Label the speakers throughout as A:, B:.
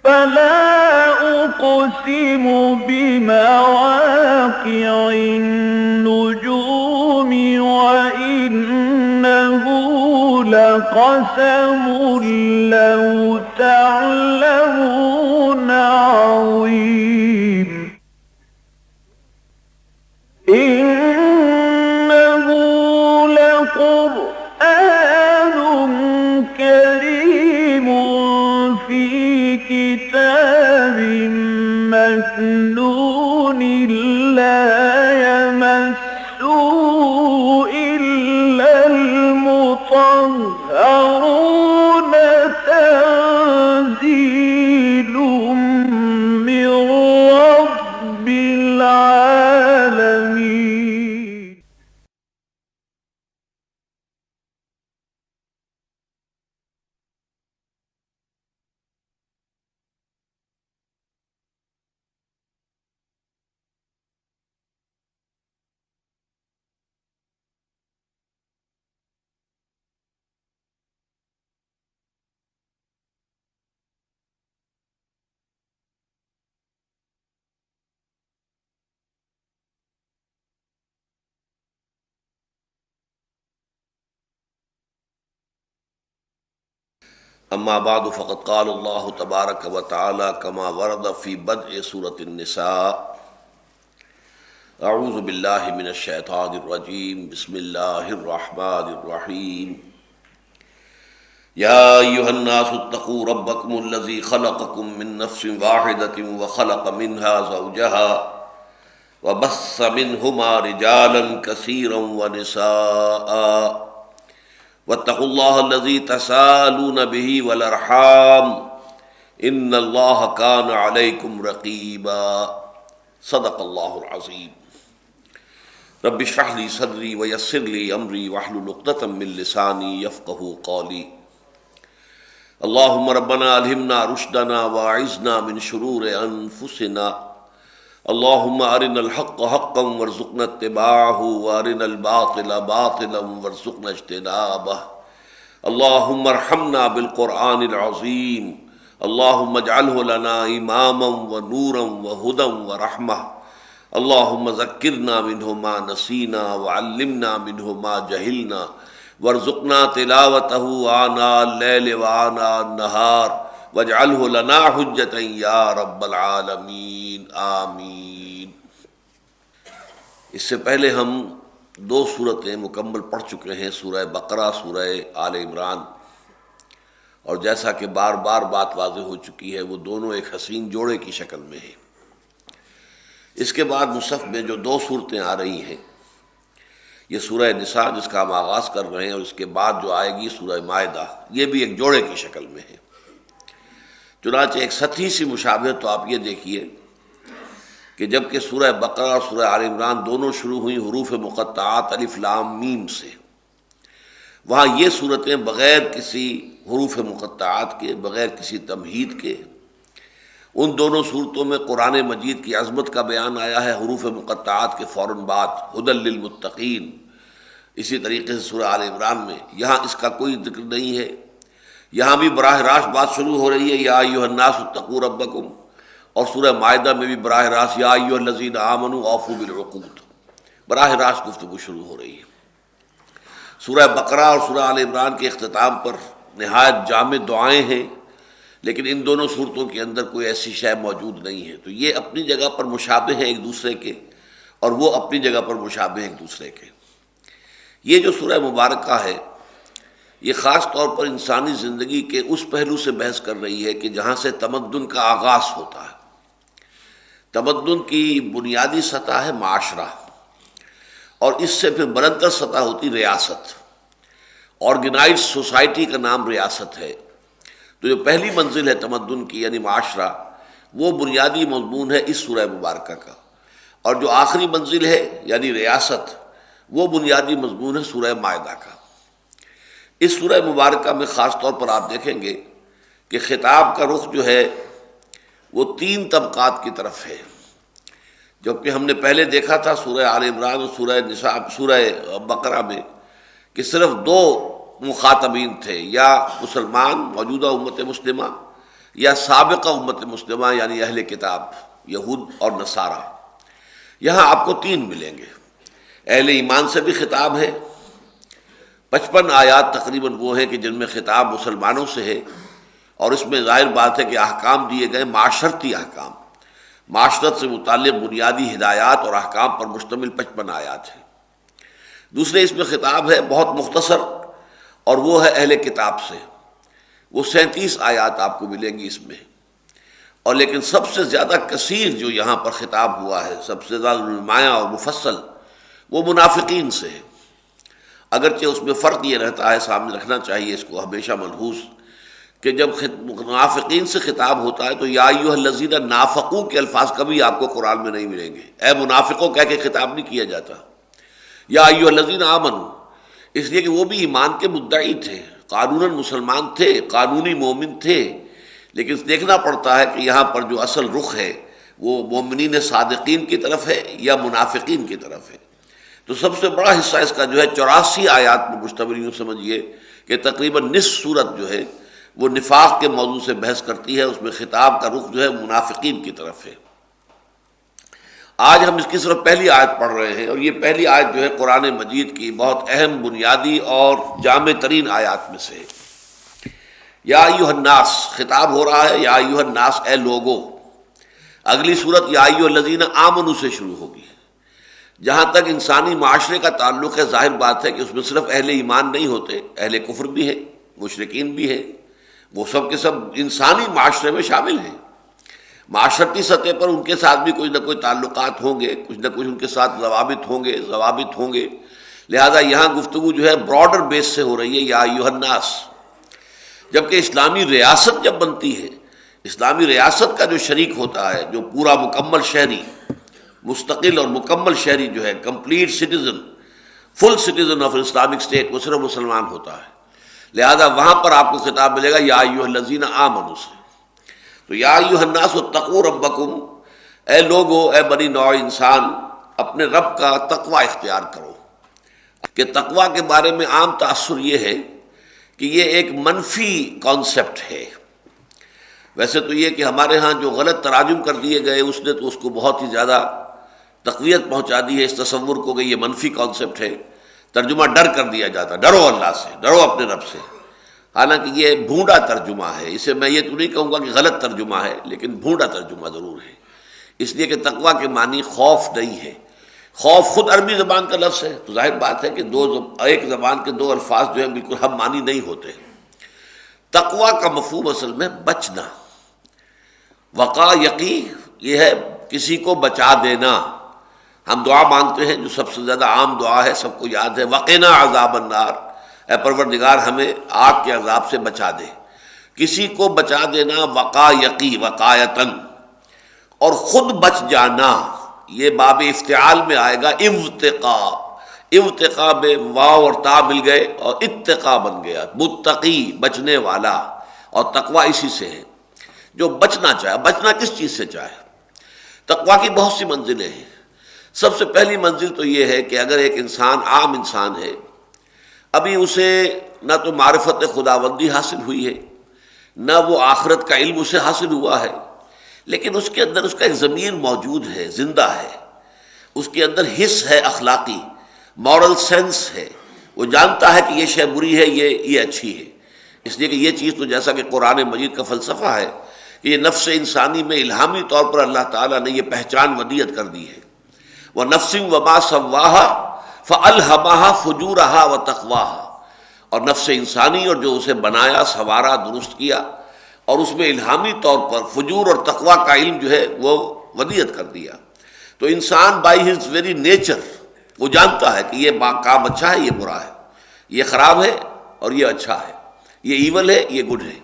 A: فلا أقسم بمواقع النجوم وإنه لقسم لو تعلمون عظيم إنه لقرآن كريم في كتاب مكنون لا يمسه إلا المطهرون تنزيل من رب العالمين.
B: اما بعد فقد قال اللہ تبارک و تعالی کما ورد فی بدء سورۃ النساء اعوذ باللہ من الشیطان الرجیم بسم اللہ الرحمن الرحیم یا ایھا الناس اتقوا ربکم الذی خلقکم من نفس واحدۃ وخلق منها زوجها وبث منہما رجالا کثیرا ونساء واتقوا اللہ الذی تساءلون به والارحام ان اللہ کان علیکم رقیبا صدق اللہ العظیم رب اشرح لی صدری ویسر لی امری واحلل عقدۃ من لسانی یفقہوا قولی اللہم ربنا الہمنا رشدنا واعذنا من شرور انفسنا اللہم ارنا الحق حقا وارزقنا اتباعہ وارنا الباطل باطلا وارزقنا اجتنابہ اللہم ارحمنا بالقرآن العظیم اللہم اجعلہ لنا اماما ونورا وہدا ورحمہ اللہم ذکرنا منہ ما نسینا وعلمنا منہ ما جہلنا وارزقنا تلاوتہ آناء اللیل وآناء النہار واجعلہ لنا حجتا یا رب العالمین آمین۔ اس سے پہلے ہم دو صورتیں مکمل پڑھ چکے ہیں، سورہ بقرہ، سورہ آل عمران، اور جیسا کہ بار بار بات واضح ہو چکی ہے وہ دونوں ایک حسین جوڑے کی شکل میں ہیں۔ اس کے بعد مصحف میں جو دو صورتیں آ رہی ہیں، یہ سورہ نساء جس کا ہم آغاز کر رہے ہیں اور اس کے بعد جو آئے گی سورہ مائدہ، یہ بھی ایک جوڑے کی شکل میں ہے۔ چنانچہ ایک سطحی سی مشابہت تو آپ یہ دیکھیے کہ جبکہ سورہ بقرہ اور سورہ آل عمران دونوں شروع ہوئی حروف مقطعات الف لام میم سے، وہاں یہ صورتیں بغیر کسی حروف مقطعات کے، بغیر کسی تمہید کے، ان دونوں صورتوں میں قرآن مجید کی عظمت کا بیان آیا ہے حروف مقطعات کے فوراً بعد، ھدی للمتقین۔ اسی طریقے سے سورہ آل عمران میں یہاں اس کا کوئی ذکر نہیں ہے، یہاں بھی براہ راست بات شروع ہو رہی ہے یا ایھا الناس اتقوا ربکم، اور سورہ مائدہ میں بھی براہ راست یا ایھا الذین آمنوا اوفوا بالعقود، براہ راست گفتگو شروع ہو رہی ہے۔ سورہ بقرہ اور سورہ آل عمران کے اختتام پر نہایت جامع دعائیں ہیں، لیکن ان دونوں صورتوں کے اندر کوئی ایسی شے موجود نہیں ہے، تو یہ اپنی جگہ پر مشابہ ہیں ایک دوسرے کے، اور وہ اپنی جگہ پر مشابہ ہیں ایک دوسرے کے۔ یہ جو سورہ مبارکہ ہے یہ خاص طور پر انسانی زندگی کے اس پہلو سے بحث کر رہی ہے کہ جہاں سے تمدن کا آغاز ہوتا ہے۔ تمدن کی بنیادی سطح ہے معاشرہ، اور اس سے پھر بلندتر سطح ہوتی ریاست۔ آرگنائزڈ سوسائٹی کا نام ریاست ہے۔ تو جو پہلی منزل ہے تمدن کی یعنی معاشرہ، وہ بنیادی مضمون ہے اس سورہ مبارکہ کا، اور جو آخری منزل ہے یعنی ریاست، وہ بنیادی مضمون ہے سورہ مائدہ کا۔ اس سورہ مبارکہ میں خاص طور پر آپ دیکھیں گے کہ خطاب کا رخ جو ہے وہ تین طبقات کی طرف ہے، جبکہ ہم نے پہلے دیکھا تھا سورہ آل عمران اور سورہ نساء، سورہ بقرہ میں کہ صرف دو مخاطبین تھے، یا مسلمان موجودہ امت مسلمہ یا سابقہ امت مسلمہ یعنی اہل کتاب یہود اور نصارہ، یہاں آپ کو 3 ملیں گے۔ اہل ایمان سے بھی خطاب ہے، 55 آیات تقریباً وہ ہیں کہ جن میں خطاب مسلمانوں سے ہے، اور اس میں ظاہر بات ہے کہ احکام دیے گئے معاشرتی احکام، معاشرت سے متعلق بنیادی ہدایات اور احکام پر مشتمل 55 آیات ہیں۔ دوسرے اس میں خطاب ہے بہت مختصر، اور وہ ہے اہل کتاب سے، وہ 37 آیات آپ کو ملیں گی اس میں، اور لیکن سب سے زیادہ کثیر جو یہاں پر خطاب ہوا ہے، سب سے زیادہ نمایاں اور مفصل، وہ منافقین سے ہے۔ اگرچہ اس میں فرق یہ رہتا ہے، سامنے رکھنا چاہیے اس کو ہمیشہ ملحوظ، کہ جب منافقین سے خطاب ہوتا ہے تو یا ایھا الذین نافقوا کے الفاظ کبھی آپ کو قرآن میں نہیں ملیں گے، اے منافقوں کہہ کے خطاب نہیں کیا جاتا، یا ایھا الذین آمنوا، اس لیے کہ وہ بھی ایمان کے مدعی تھے، قانوناً مسلمان تھے، قانونی مومن تھے، لیکن دیکھنا پڑتا ہے کہ یہاں پر جو اصل رخ ہے وہ مومنین صادقین کی طرف ہے یا منافقین کی طرف ہے۔ تو سب سے بڑا حصہ اس کا جو ہے 84 آیات پر مشتمل، یوں سمجھیے کہ تقریباً نصف صورت جو ہے وہ نفاق کے موضوع سے بحث کرتی ہے، اس میں خطاب کا رخ جو ہے منافقین کی طرف ہے۔ آج ہم اس کی صرف پہلی آیت پڑھ رہے ہیں، اور یہ پہلی آیت جو ہے قرآن مجید کی بہت اہم، بنیادی اور جامع ترین آیات میں سے ہے۔ یا ایھا الناس خطاب ہو رہا ہے، یا ایھا الناس اے لوگو۔ اگلی صورت یا ایھا الذین آمنوا سے شروع ہوگی۔ جہاں تک انسانی معاشرے کا تعلق ہے، ظاہر بات ہے کہ اس میں صرف اہل ایمان نہیں ہوتے، اہل کفر بھی ہے، مشرکین بھی ہے، وہ سب کے سب انسانی معاشرے میں شامل ہیں۔ معاشرتی سطح پر ان کے ساتھ بھی کوئی نہ کوئی تعلقات ہوں گے، کچھ نہ کچھ ان کے ساتھ ضوابط ہوں گے، لہذا یہاں گفتگو جو ہے براڈر بیس سے ہو رہی ہے، یا ایھا الناس۔ جبکہ اسلامی ریاست جب بنتی ہے، اسلامی ریاست کا جو شریک ہوتا ہے، جو پورا مکمل شہری، مستقل اور مکمل شہری جو ہے، complete citizen, full citizen of Islamic state, وہ صرف مسلمان ہوتا ہے، لہذا وہاں پر آپ کو خطاب ملے گا یا ایھا الذین آمنوا سے۔ تو یا ایھا الناس اتقوا ربکم، اے لوگو، اے بنی نوع انسان، اپنے رب کا تقوی اختیار کرو۔ کہ تقوی کے بارے میں عام تاثر یہ ہے کہ یہ ایک منفی کانسیپٹ ہے۔ ویسے تو یہ کہ ہمارے ہاں جو غلط تراجم کر دیے گئے، اس نے تو اس کو بہت ہی زیادہ تقویت پہنچا دی ہے اس تصور کو کہ یہ منفی کانسیپٹ ہے، ترجمہ ڈر کر دیا جاتا، ڈرو اللہ سے، ڈرو اپنے رب سے، حالانکہ یہ بھونڈا ترجمہ ہے۔ اسے میں یہ تو نہیں کہوں گا کہ غلط ترجمہ ہے، لیکن بھونڈا ترجمہ ضرور ہے، اس لیے کہ تقوی کے معنی خوف نہیں ہے۔ خوف خود عربی زبان کا لفظ ہے، تو ظاہر بات ہے کہ ایک زبان کے 2 الفاظ جو ہیں بالکل ہم معنی نہیں ہوتے۔ تقوی کا مفہوم اصل میں بچنا، وقا یقی یہ ہے کسی کو بچا دینا۔ ہم دعا مانگتے ہیں جو سب سے زیادہ عام دعا ہے، سب کو یاد ہے، وقنا عذاب النار، اے پروردگار ہمیں آگ کے عذاب سے بچا دے۔ کسی کو بچا دینا، وقا یقی، وقایتن، اور خود بچ جانا، یہ باب افتعال میں آئے گا، ابتقاء، ابتقاء میں واو اور تا مل گئے اور اتقاء بن گیا، متقی، بچنے والا، اور تقوی اسی سے ہے، جو بچنا چاہے۔ بچنا کس چیز سے چاہے؟ تقوی کی بہت سی منزلیں ہیں۔ سب سے پہلی منزل تو یہ ہے کہ اگر ایک انسان عام انسان ہے، ابھی اسے نہ تو معرفت خداوندی حاصل ہوئی ہے، نہ وہ آخرت کا علم اسے حاصل ہوا ہے، لیکن اس کے اندر اس کا ایک ضمیر موجود ہے، زندہ ہے، اس کے اندر حس ہے، اخلاقی مورل سینس ہے، وہ جانتا ہے کہ یہ شے بری ہے، یہ اچھی ہے۔ اس لیے کہ یہ چیز تو جیسا کہ قرآن مجید کا فلسفہ ہے کہ یہ نفس انسانی میں الہامی طور پر اللہ تعالیٰ نے یہ پہچان ودیت کر دی ہے، وَنَفْسٍ وَمَا سَوَّاهَا فَأَلْهَمَهَا فُجُورَهَا وَتَقْوَاهَا، اور نفس انسانی اور جو اسے بنایا، سنوارا، درست کیا، اور اس میں الہامی طور پر فجور اور تقوی کا علم جو ہے وہ ودیت کر دیا۔ تو انسان بائی ہز ویری نیچر وہ جانتا ہے کہ یہ کام اچھا ہے، یہ برا ہے، یہ خراب ہے اور یہ اچھا ہے، یہ ایول ہے، یہ گڈ ہے۔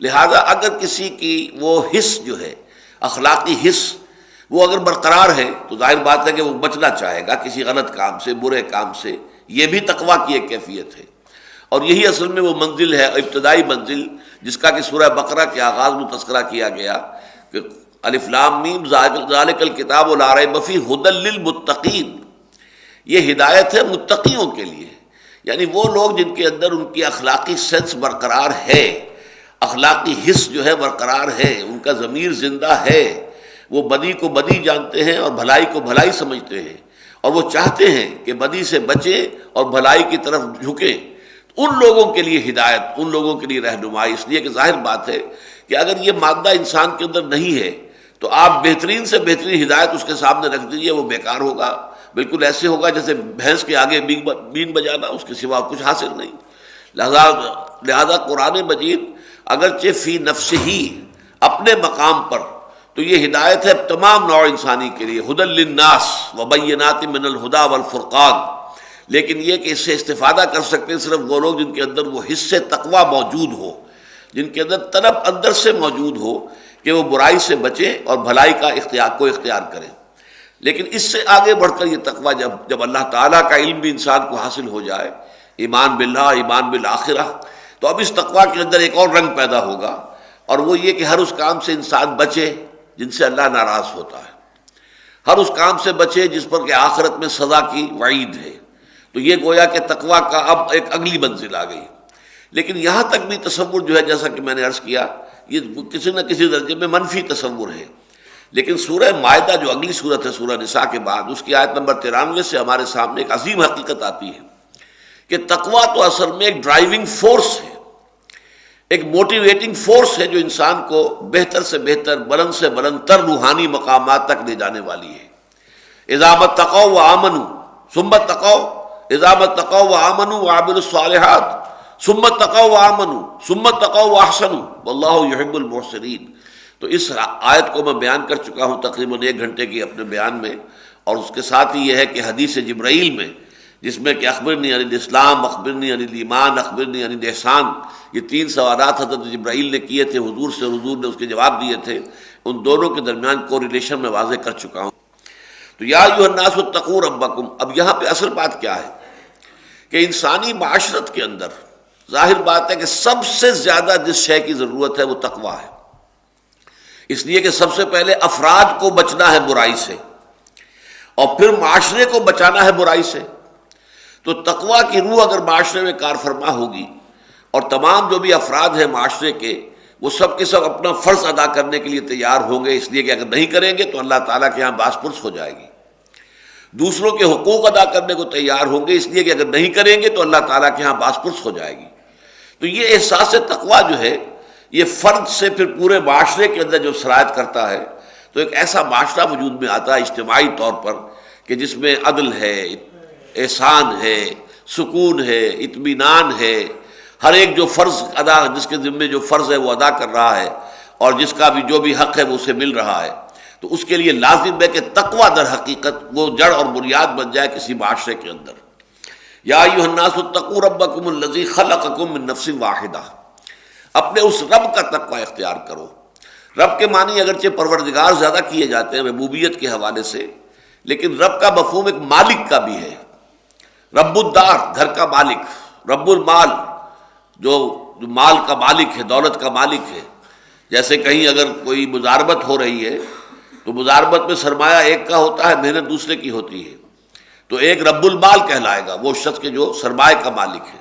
B: لہذا اگر کسی کی وہ حس جو ہے، اخلاقی حس، وہ اگر برقرار ہے تو ظاہر بات ہے کہ وہ بچنا چاہے گا کسی غلط کام سے، برے کام سے۔ یہ بھی تقوی کی ایک کیفیت ہے، اور یہی اصل میں وہ منزل ہے، ابتدائی منزل، جس کا کہ سورہ بقرہ کے آغاز میں تذکرہ کیا گیا کہ الف لام میم ذالک الکتاب لا ریب فیہ ھدی للمتقین، یہ ہدایت ہے متقیوں کے لیے، یعنی وہ لوگ جن کے اندر ان کی اخلاقی سینس برقرار ہے۔ اخلاقی حس جو ہے برقرار ہے، ان کا ضمیر زندہ ہے، وہ بدی کو بدی جانتے ہیں اور بھلائی کو بھلائی سمجھتے ہیں، اور وہ چاہتے ہیں کہ بدی سے بچیں اور بھلائی کی طرف جھکیں۔ ان لوگوں کے لیے ہدایت، ان لوگوں کے لیے رہنمائی، اس لیے کہ ظاہر بات ہے کہ اگر یہ مادہ انسان کے اندر نہیں ہے تو آپ بہترین سے بہترین ہدایت اس کے سامنے رکھ دیجئے، وہ بیکار ہوگا، بالکل ایسے ہوگا جیسے بھینس کے آگے بین بجانا، اس کے سوا کچھ حاصل نہیں۔ لہذا قرآن مجید اگرچہ فی نفس ہی اپنے مقام پر تو یہ ہدایت ہے تمام نوع انسانی کے لیے، ہدی للناس وبینات من الہدی والفرقان، لیکن یہ کہ اس سے استفادہ کر سکتے ہیں صرف وہ لوگ جن کے اندر وہ حص تقوی موجود ہو، جن کے اندر طلب اندر سے موجود ہو کہ وہ برائی سے بچیں اور بھلائی کا اختیار کریں۔ لیکن اس سے آگے بڑھ کر یہ تقوی جب اللہ تعالیٰ کا علم بھی انسان کو حاصل ہو جائے، ایمان باللہ، ایمان بالآخرہ، تو اب اس تقوی کے اندر ایک اور رنگ پیدا ہوگا، اور وہ یہ کہ ہر اس کام سے انسان بچے جن سے اللہ ناراض ہوتا ہے، ہر اس کام سے بچے جس پر کہ آخرت میں سزا کی وعید ہے۔ تو یہ گویا کہ تقوی کا اب ایک اگلی منزل آ گئی۔ لیکن یہاں تک بھی تصور جو ہے، جیسا کہ میں نے عرض کیا، یہ کسی نہ کسی درجے میں منفی تصور ہے۔ لیکن سورہ مائدہ جو اگلی سورت ہے سورہ نساء کے بعد، اس کی آیت نمبر 93 سے ہمارے سامنے ایک عظیم حقیقت آتی ہے کہ تقوی تو اصل میں ایک ڈرائیونگ فورس ہے، ایک موٹیویٹنگ فورس ہے جو انسان کو بہتر سے بہتر، بلند سے بلند تر روحانی مقامات تک لے جانے والی ہے۔ اذا اتقوا وآمنوا ثم اتقوا، اذا اتقوا وآمنوا وعملوا الصالحات ثم اتقوا وآمنوا ثم اتقوا واحسنوا واللہ يحب المحسنین۔ تو اس آیت کو میں بیان کر چکا ہوں تقریباً 1 گھنٹے کی اپنے بیان میں، اور اس کے ساتھ ہی یہ ہے کہ حدیث جبرائیل میں، جس میں کہ اخبرنی عن الاسلام، اخبرنی عن الایمان، اخبرنی عن الاحسان، یہ 3 سوالات حضرت جبرائیل نے کیے تھے حضور سے، حضور نے اس کے جواب دیے تھے، ان دونوں کے درمیان کوریلیشن میں واضح کر چکا ہوں۔ تو یا ایھا الناس اتقوا ربکم، اب یہاں پہ اصل بات کیا ہے کہ انسانی معاشرت کے اندر ظاہر بات ہے کہ سب سے زیادہ جس شے کی ضرورت ہے وہ تقویٰ ہے، اس لیے کہ سب سے پہلے افراد کو بچنا ہے برائی سے، اور پھر معاشرے کو بچانا ہے برائی سے۔ تو تقویٰ کی روح اگر معاشرے میں کار فرما ہوگی، اور تمام جو بھی افراد ہیں معاشرے کے، وہ سب کے سب اپنا فرض ادا کرنے کے لیے تیار ہوں گے، اس لیے کہ اگر نہیں کریں گے تو اللہ تعالیٰ کے ہاں باس پرس ہو جائے گی، دوسروں کے حقوق ادا کرنے کو تیار ہوں گے، اس لیے کہ اگر نہیں کریں گے تو اللہ تعالیٰ کے ہاں باس پرس ہو جائے گی۔ تو یہ احساس تقویٰ جو ہے، یہ فرد سے پھر پورے معاشرے کے اندر جو سرایت کرتا ہے، تو ایک ایسا معاشرہ وجود میں آتا ہے اجتماعی طور پر کہ جس میں عدل ہے، احسان ہے، سکون ہے، اطمینان ہے، ہر ایک جو فرض ادا، جس کے ذمے جو فرض ہے وہ ادا کر رہا ہے، اور جس کا بھی جو بھی حق ہے وہ اسے مل رہا ہے۔ تو اس کے لیے لازم ہے کہ تقویٰ در حقیقت وہ جڑ اور بنیاد بن جائے کسی معاشرے کے اندر۔ یا ایھا الناس اتقوا ربکم الذی خلقکم من نفس واحدہ، اپنے اس رب کا تقویٰ اختیار کرو۔ رب کے معنی اگرچہ پروردگار زیادہ کیے جاتے ہیں ربوبیت کے حوالے سے، لیکن رب کا مفہوم ایک مالک کا بھی ہے۔ رب الدار، گھر کا مالک، رب المال، جو مال کا مالک ہے، دولت کا مالک ہے۔ جیسے کہیں اگر کوئی مزاربت ہو رہی ہے تو مزاربت میں سرمایہ ایک کا ہوتا ہے، محنت دوسرے کی ہوتی ہے، تو ایک رب المال کہلائے گا وہ شخص کے جو سرمایہ کا مالک ہے،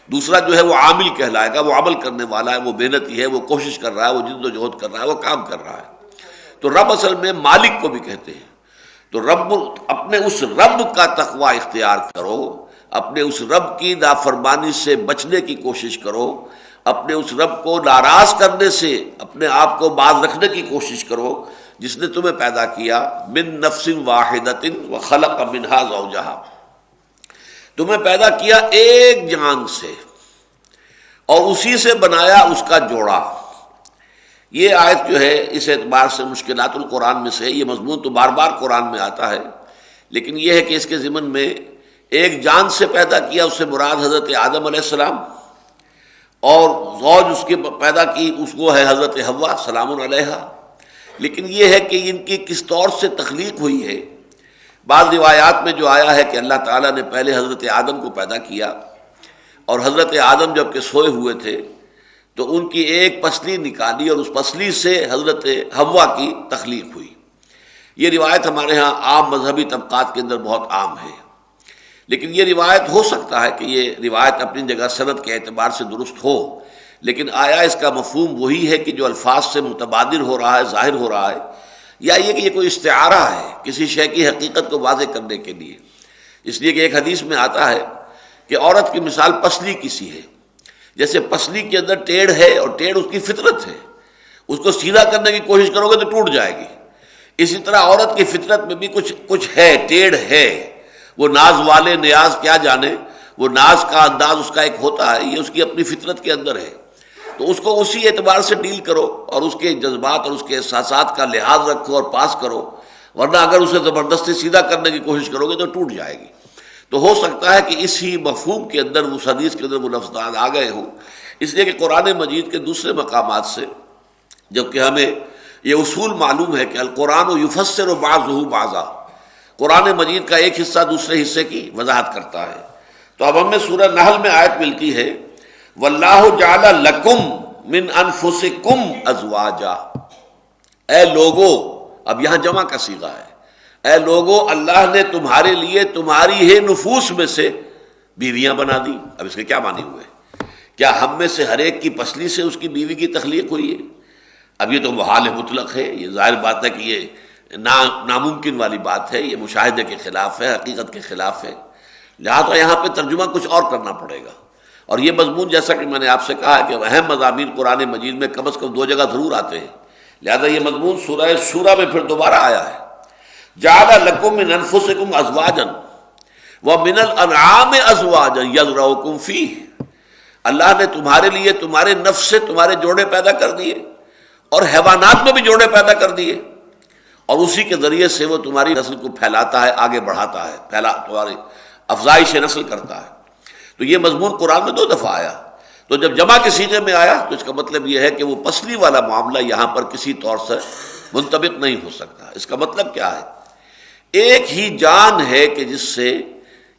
B: دوسرا جو ہے وہ عامل کہلائے گا، وہ عمل کرنے والا ہے، وہ محنتی ہے، وہ کوشش کر رہا ہے، وہ جد و جہد کر رہا ہے، وہ کام کر رہا ہے۔ تو رب اصل میں مالک کو بھی کہتے ہیں۔ تو رب، اپنے اس رب کا تقویٰ اختیار کرو، اپنے اس رب کی نافرمانی سے بچنے کی کوشش کرو، اپنے اس رب کو ناراض کرنے سے اپنے آپ کو باز رکھنے کی کوشش کرو، جس نے تمہیں پیدا کیا من نفس واحدۃ وخلق منہا زوجہا، تمہیں پیدا کیا ایک جان سے اور اسی سے بنایا اس کا جوڑا۔ یہ آیت جو ہے اس اعتبار سے مشکلات القرآن میں سے، یہ مضمون تو بار بار قرآن میں آتا ہے، لیکن یہ ہے کہ اس کے ضمن میں ایک جان سے پیدا کیا، اس سے مراد حضرت آدم علیہ السلام، اور زوج اس کے پیدا کی، اس کو ہے حضرت حوا سلام علیہا۔ لیکن یہ ہے کہ ان کی کس طور سے تخلیق ہوئی ہے، بعض روایات میں جو آیا ہے کہ اللہ تعالیٰ نے پہلے حضرت آدم کو پیدا کیا، اور حضرت آدم جب کہ سوئے ہوئے تھے تو ان کی ایک پسلی نکالی، اور اس پسلی سے حضرت حوا کی تخلیق ہوئی۔ یہ روایت ہمارے ہاں عام مذہبی طبقات کے اندر بہت عام ہے، لیکن یہ روایت ہو سکتا ہے کہ یہ روایت اپنی جگہ سند کے اعتبار سے درست ہو، لیکن آیا اس کا مفہوم وہی ہے کہ جو الفاظ سے متبادر ہو رہا ہے، ظاہر ہو رہا ہے، یا یہ کہ یہ کوئی استعارہ ہے کسی شے کی حقیقت کو واضح کرنے کے لیے؟ اس لیے کہ ایک حدیث میں آتا ہے کہ عورت کی مثال پسلی کسی ہے، جیسے پسلی کے اندر ٹیڑھ ہے اور ٹیڑھ اس کی فطرت ہے، اس کو سیدھا کرنے کی کوشش کرو گے تو ٹوٹ جائے گی۔ اسی طرح عورت کی فطرت میں بھی کچھ ہے، ٹیڑھ ہے، وہ ناز والے نیاز کیا جانے، وہ ناز کا انداز اس کا ایک ہوتا ہے، یہ اس کی اپنی فطرت کے اندر ہے، تو اس کو اسی اعتبار سے ڈیل کرو اور اس کے جذبات اور اس کے احساسات کا لحاظ رکھو اور پاس کرو، ورنہ اگر اسے زبردستی سیدھا کرنے کی کوشش کرو گے تو ٹوٹ جائے گی۔ تو ہو سکتا ہے کہ اسی مفہوم کے اندر اس حدیث کے اندر وہ لفظات آ گئے ہوں، اس لیے کہ قرآن مجید کے دوسرے مقامات سے جبکہ ہمیں یہ اصول معلوم ہے کہ القرآن یفسر بعضہ بعضا، قرآن مجید کا ایک حصہ دوسرے حصے کی وضاحت کرتا ہے۔ تو اب ہمیں سورہ نحل میں آیت ملتی ہے واللہ جعل لکم من انفسکم ازواجا، اے لوگو، اب یہاں جمع کا صیغہ ہے، اے لوگو اللہ نے تمہارے لیے تمہاری ہی نفوس میں سے بیویاں بنا دی۔ اب اس کے کیا معنی ہوئے؟ کیا ہم میں سے ہر ایک کی پسلی سے اس کی بیوی کی تخلیق ہوئی ہے؟ اب یہ تو محال مطلق ہے، یہ ظاہر بات ہے کہ یہ ناممکن والی بات ہے، یہ مشاہدے کے خلاف ہے، حقیقت کے خلاف ہے، لہٰذا یہاں پہ ترجمہ کچھ اور کرنا پڑے گا۔ اور یہ مضمون جیسا کہ میں نے آپ سے کہا کہ اہم مضامین قرآن مجید میں کم از کم 2 جگہ ضرور آتے ہیں، لہذا یہ مضمون سورہ شورى میں پھر دوبارہ آیا ہے۔ جعل لکم من انفسکم ازواجا ومن الانعام ازواجا یذرؤکم فیہ، اللہ نے تمہارے لیے تمہارے نفس سے تمہارے جوڑے پیدا کر دیے اور حیوانات میں بھی جوڑے پیدا کر دیے، اور اسی کے ذریعے سے وہ تمہاری نسل کو پھیلاتا ہے، آگے بڑھاتا ہے، تمہاری افزائش نسل کرتا ہے۔ تو یہ مضمون قرآن میں 2 دفعہ آیا، تو جب جمع کے صیغے میں آیا تو اس کا مطلب یہ ہے کہ وہ پسلی والا معاملہ یہاں پر کسی طور سے منطبق نہیں ہو سکتا۔ اس کا مطلب کیا ہے؟ ایک ہی جان ہے کہ جس سے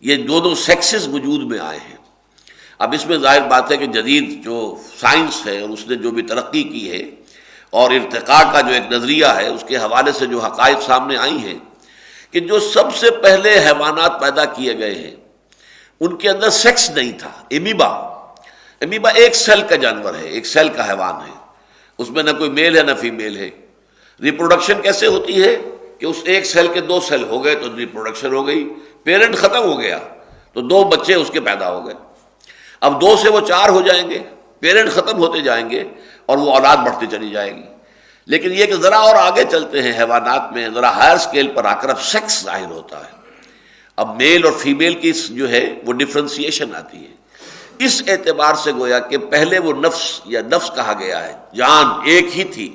B: یہ دونوں سیکسز وجود میں آئے ہیں۔ اب اس میں ظاہر بات ہے کہ جدید جو سائنس ہے اور اس نے جو بھی ترقی کی ہے اور ارتقاء کا جو ایک نظریہ ہے، اس کے حوالے سے جو حقائق سامنے آئی ہیں کہ جو سب سے پہلے حیوانات پیدا کیے گئے ہیں ان کے اندر سیکس نہیں تھا۔ امیبا ایک سیل کا جانور ہے، ایک سیل کا حیوان ہے، اس میں نہ کوئی میل ہے نہ فیمیل ہے۔ ریپروڈکشن کیسے ہوتی ہے کہ اس ایک سیل کے 2 سیل ہو گئے تو ریپروڈکشن ہو گئی، پیرنٹ ختم ہو گیا تو 2 بچے اس کے پیدا ہو گئے، اب 2 سے وہ 4 ہو جائیں گے، پیرنٹ ختم ہوتے جائیں گے اور وہ اولاد بڑھتی چلی جائے گی۔ لیکن یہ کہ ذرا اور آگے چلتے ہیں حیوانات میں، ذرا ہائر سکیل پر آ کر اب سیکس ظاہر ہوتا ہے، اب میل اور فیمیل کی جو ہے وہ ڈفرینسیشن آتی ہے۔ اس اعتبار سے گویا کہ پہلے وہ نفس یا نفس کہا گیا ہے، جان ایک ہی تھی،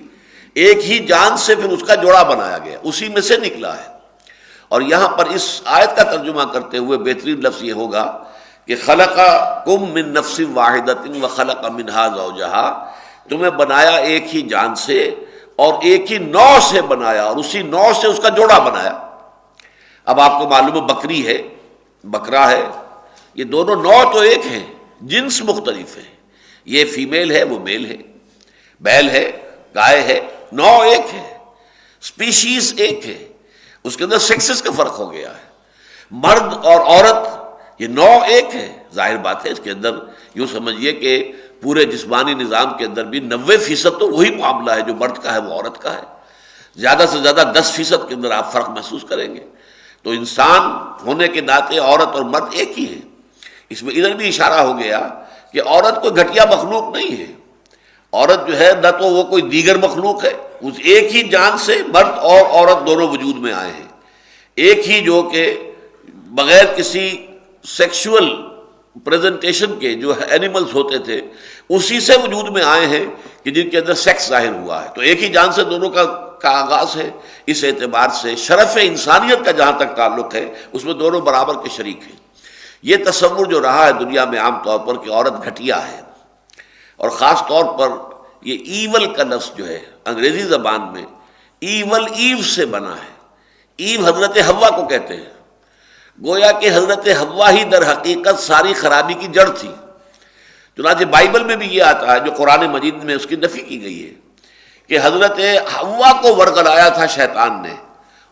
B: ایک ہی جان سے پھر اس کا جوڑا بنایا گیا، اسی میں سے نکلا ہے۔ اور یہاں پر اس آیت کا ترجمہ کرتے ہوئے بہترین لفظ یہ ہوگا کہ خلقکم من نفس واحدۃ وخلق منہا زوجہا، تمہیں بنایا ایک ہی جان سے اور ایک ہی نوع سے بنایا اور اسی نوع سے اس کا جوڑا بنایا۔ اب آپ کو معلوم ہے بکری ہے، بکرا ہے، یہ دونوں نوع تو ایک ہیں، جنس مختلف ہے، یہ فیمیل ہے وہ میل ہے، بیل ہے گائے ہے، نوع ایک ہے، سپیشیز ایک ہے، اس کے اندر سیکسز کا فرق ہو گیا ہے۔ مرد اور عورت یہ نوع ایک ہے، ظاہر بات ہے اس کے اندر یوں سمجھیے کہ پورے جسمانی نظام کے اندر بھی 90% تو وہی معاملہ ہے، جو مرد کا ہے وہ عورت کا ہے، زیادہ سے زیادہ 10% کے اندر آپ فرق محسوس کریں گے۔ تو انسان ہونے کے ناطے عورت اور مرد ایک ہی ہے۔ اس میں ادھر بھی اشارہ ہو گیا کہ عورت کوئی گھٹیا مخلوق نہیں ہے، عورت جو ہے نہ تو وہ کوئی دیگر مخلوق ہے، اس ایک ہی جان سے مرد اور عورت دونوں وجود میں آئے ہیں، ایک ہی جو کہ بغیر کسی سیکشول پریزنٹیشن کے جو اینیملز ہوتے تھے اسی سے وجود میں آئے ہیں کہ جن کے اندر سیکس ظاہر ہوا ہے، تو ایک ہی جان سے دونوں کا آغاز ہے۔ اس اعتبار سے شرف انسانیت کا جہاں تک تعلق ہے اس میں دونوں برابر کے شریک ہیں۔ یہ تصور جو رہا ہے دنیا میں عام طور پر کہ عورت گھٹیا ہے، اور خاص طور پر یہ ایول کا لفظ جو ہے انگریزی زبان میں ایول ایو سے بنا ہے، ایو حضرت حوا کو کہتے ہیں، گویا کہ حضرت حوا ہی در حقیقت ساری خرابی کی جڑ تھی۔ چنانچہ بائبل میں بھی یہ آتا ہے، جو قرآن مجید میں اس کی نفی کی گئی ہے، کہ حضرت حوا کو ورگلایا تھا شیطان نے،